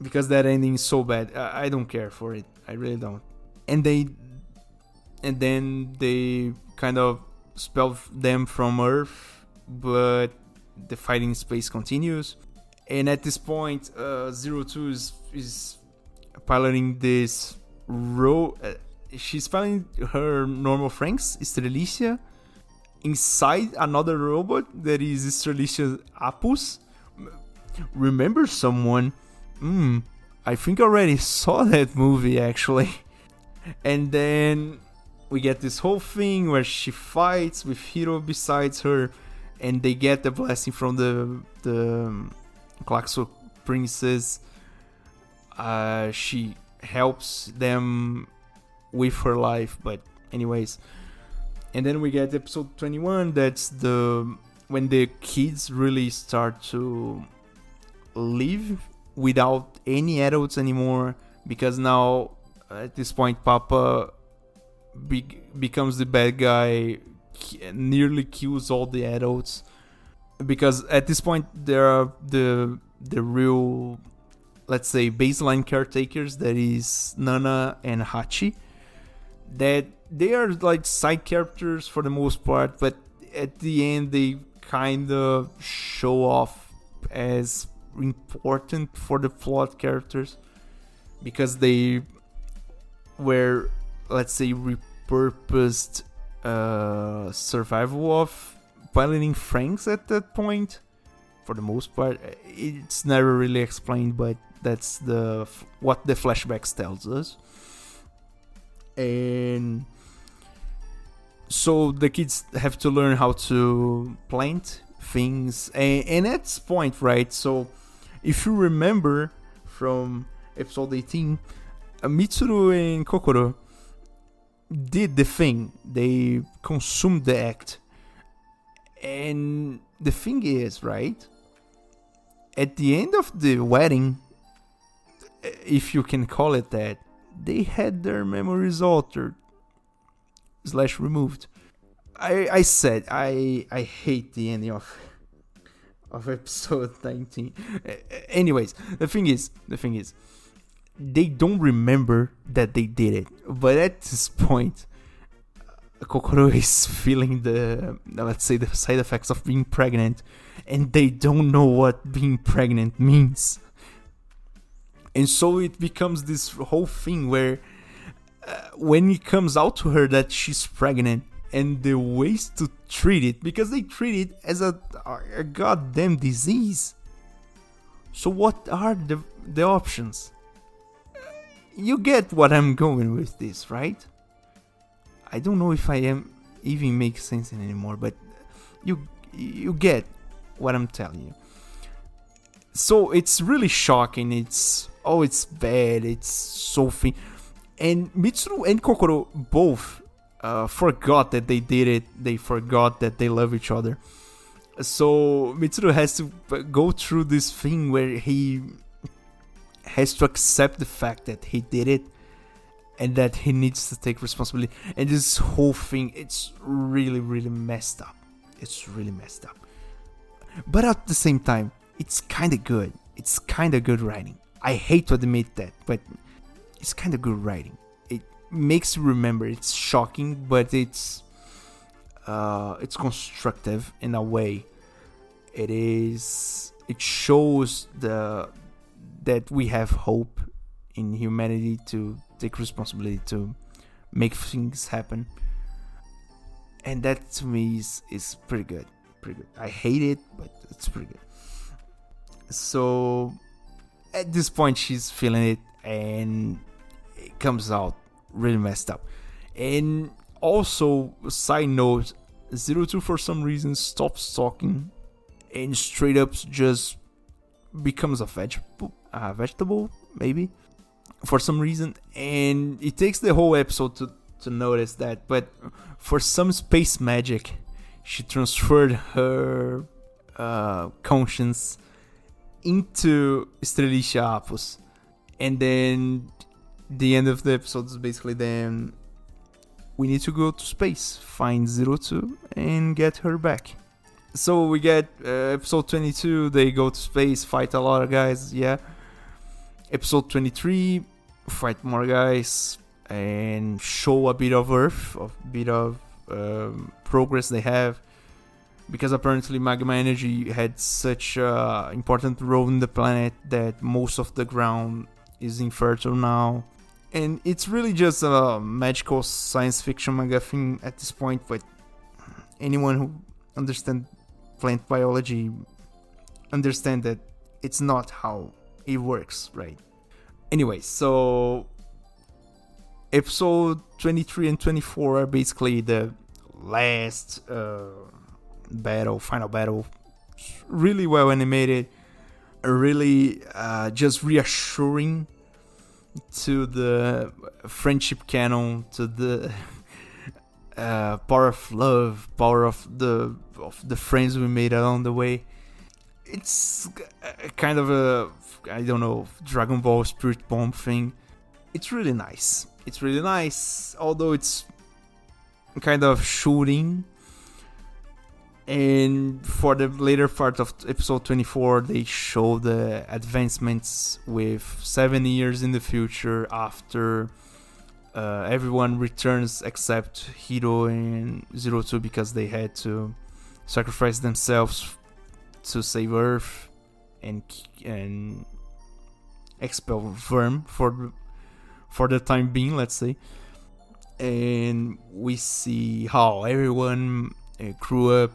because that ending is so bad. I don't care for it. I really don't. And then they kind of expel them from Earth, but the fighting in space continues. And at this point, 02 is piloting this she's piloting her normal Franxx, Strelicia, inside another robot that is Strelicia Apus. Remember someone? I think I already saw that movie actually. And then we get this whole thing where she fights with Hiro besides her, and they get the blessing from the Klaxo princess. She helps them with her life, but anyways. And then we get episode 21. That's when the kids really start to live without any adults anymore, because now at this point Papa becomes the bad guy, nearly kills all the adults, because at this point there are the real, let's say, baseline caretakers, that is Nana and Hachi, that they are like side characters for the most part, but at the end they kind of show off as important for the plot characters, because they were, let's say, repurposed survival of piloting Franxx at that point. For the most part, it's never really explained, but that's what the flashbacks tells us. And so the kids have to learn how to plant things, and at this point, right? So if you remember from episode 18, Mitsuru and Kokoro did the thing. They consumed the act. And the thing is, right, at the end of the wedding, if you can call it that, they had their memories altered / removed. I said I hate the ending of episode 19. Anyways, the thing is, they don't remember that they did it. But at this point, Kokoro is feeling the side effects of being pregnant, and they don't know what being pregnant means. And so it becomes this whole thing where when it comes out to her that she's pregnant, and the ways to treat it, because they treat it as a goddamn disease. So what are the options? You get what I'm going with this, right? I don't know if I am even make sense anymore, but you get what I'm telling you. So it's really shocking. It's bad. It's so thin. And Mitsuru and Kokoro both forgot that they did it. They forgot that they love each other. So Mitsuru has to go through this thing where he has to accept the fact that he did it and that he needs to take responsibility. And this whole thing, it's really, really messed up. It's really messed up. But at the same time, it's kind of good. It's kind of good writing. I hate to admit that, but it's kind of good writing. It makes you remember. It's shocking, but it's constructive in a way. It shows that we have hope in humanity to take responsibility to make things happen, and that to me is pretty good. I hate it, but it's pretty good. So at this point she's feeling it, and it comes out really messed up. And also, side note, 02 for some reason stops talking and straight up just becomes a vegetable maybe for some reason. And it takes the whole episode to notice that, but for some space magic she transferred her conscience into Estrelicia Apus. And then the end of the episode is basically then we need to go to space, find 02 and get her back. So we get episode 22, they go to space, fight a lot of guys, yeah. Episode 23, fight more guys and show a bit of Earth, a bit of progress they have, because apparently magma energy had such an important role in the planet that most of the ground is infertile now. And it's really just a magical science fiction manga thing at this point, but anyone who understands plant biology understand that it's not how it works, right? Anyway, so episode 23 and 24 are basically the last final battle. Really well animated, really just reassuring to the friendship canon, to the power of love, power of the friends we made along the way. It's kind of a, I don't know, Dragon Ball Spirit Bomb thing. It's really nice. Although it's kind of shooting. And for the later part of episode 24, they show the advancements with 7 years in the future after everyone returns except Hiro and 02, because they had to sacrifice themselves to save Earth and expel Verm for the time being, let's say. And we see how everyone grew up.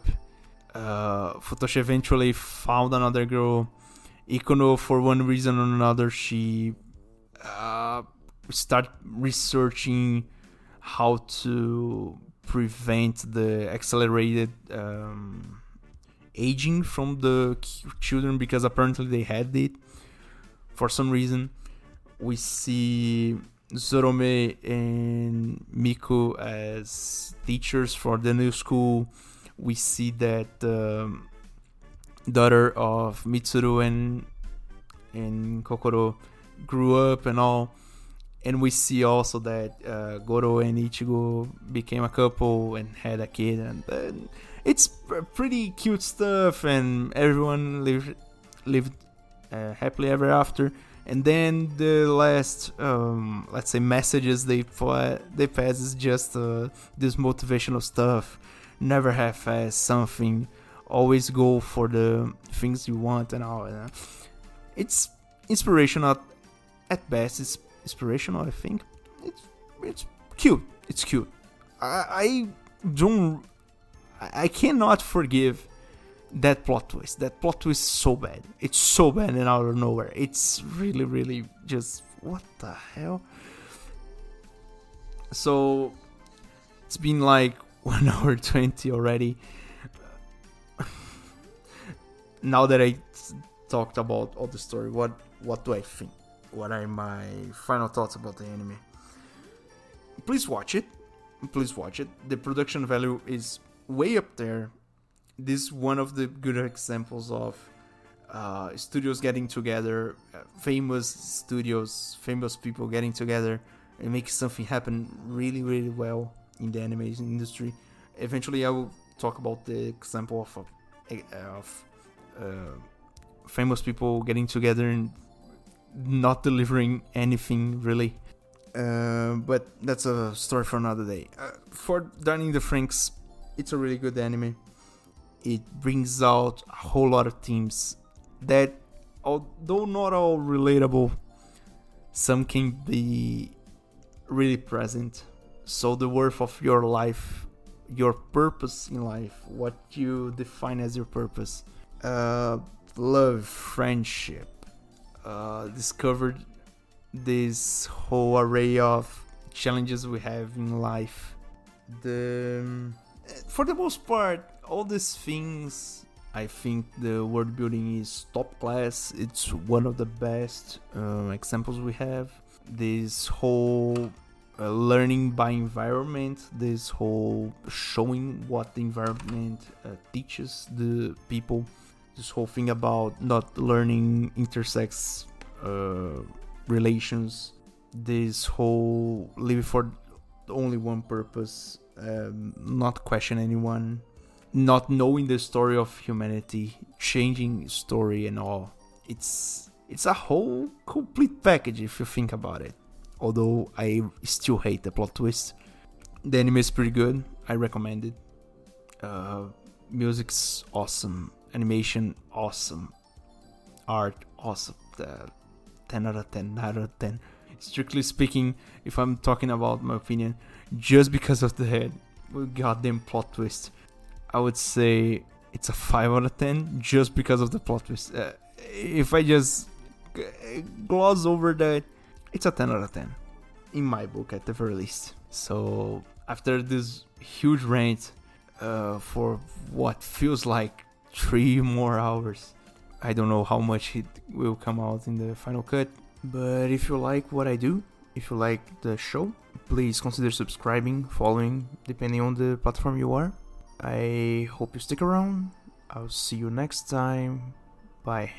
Futoshi eventually found another girl. Ikono, for one reason or another, she started researching how to prevent the accelerated aging from the children, because apparently they had it for some reason. We see Zorome and Miku as teachers for the new school. We see that daughter of Mitsuru and Kokoro grew up and all. And we see also that Goro and Ichigo became a couple and had a kid. And it's pretty cute stuff, and everyone lived happily ever after. And then the last, let's say, messages they pass is just this motivational stuff. Never half-ass something. Always go for the things you want and all. It's inspirational at best. It's inspirational, I think. It's cute. It's cute. I don't. I cannot forgive that plot twist. That plot twist is so bad. It's so bad and out of nowhere. It's really, really just what the hell. So it's been like 1 hour 20 already. Now that I talked about all the story, what do I think? What are my final thoughts about the anime? Please watch it. The production value is way up there. This is one of the good examples of studios getting together, famous studios, famous people getting together and making something happen really, really well in the animation industry. Eventually, I will talk about the example of famous people getting together and not delivering anything really. But that's a story for another day. For Darling the Franxx, it's a really good anime. It brings out a whole lot of themes that, although not all relatable, some can be really present. So the worth of your life, your purpose in life, what you define as your purpose, love, friendship, discovered this whole array of challenges we have in life. For the most part, all these things, I think the world building is top class. It's one of the best examples we have. This whole learning by environment, this whole showing what the environment teaches the people, this whole thing about not learning intersex relations, this whole living for only one purpose, not question anyone, not knowing the story of humanity, changing story and all. It's a whole complete package if you think about it. Although I still hate the plot twist. The anime is pretty good. I recommend it. Music's awesome. Animation awesome. Art awesome. 10 out of 10. 9 out of 10. Strictly speaking, if I'm talking about my opinion, just because of the goddamn plot twist, I would say it's a 5 out of 10 just because of the plot twist. If I just gloss over that, it's a 10 out of 10 in my book at the very least. So after this huge rant for what feels like 3 more hours, I don't know how much it will come out in the final cut. But if you like what I do, if you like the show, please consider subscribing, following, depending on the platform you are. I hope you stick around. I'll see you next time. Bye.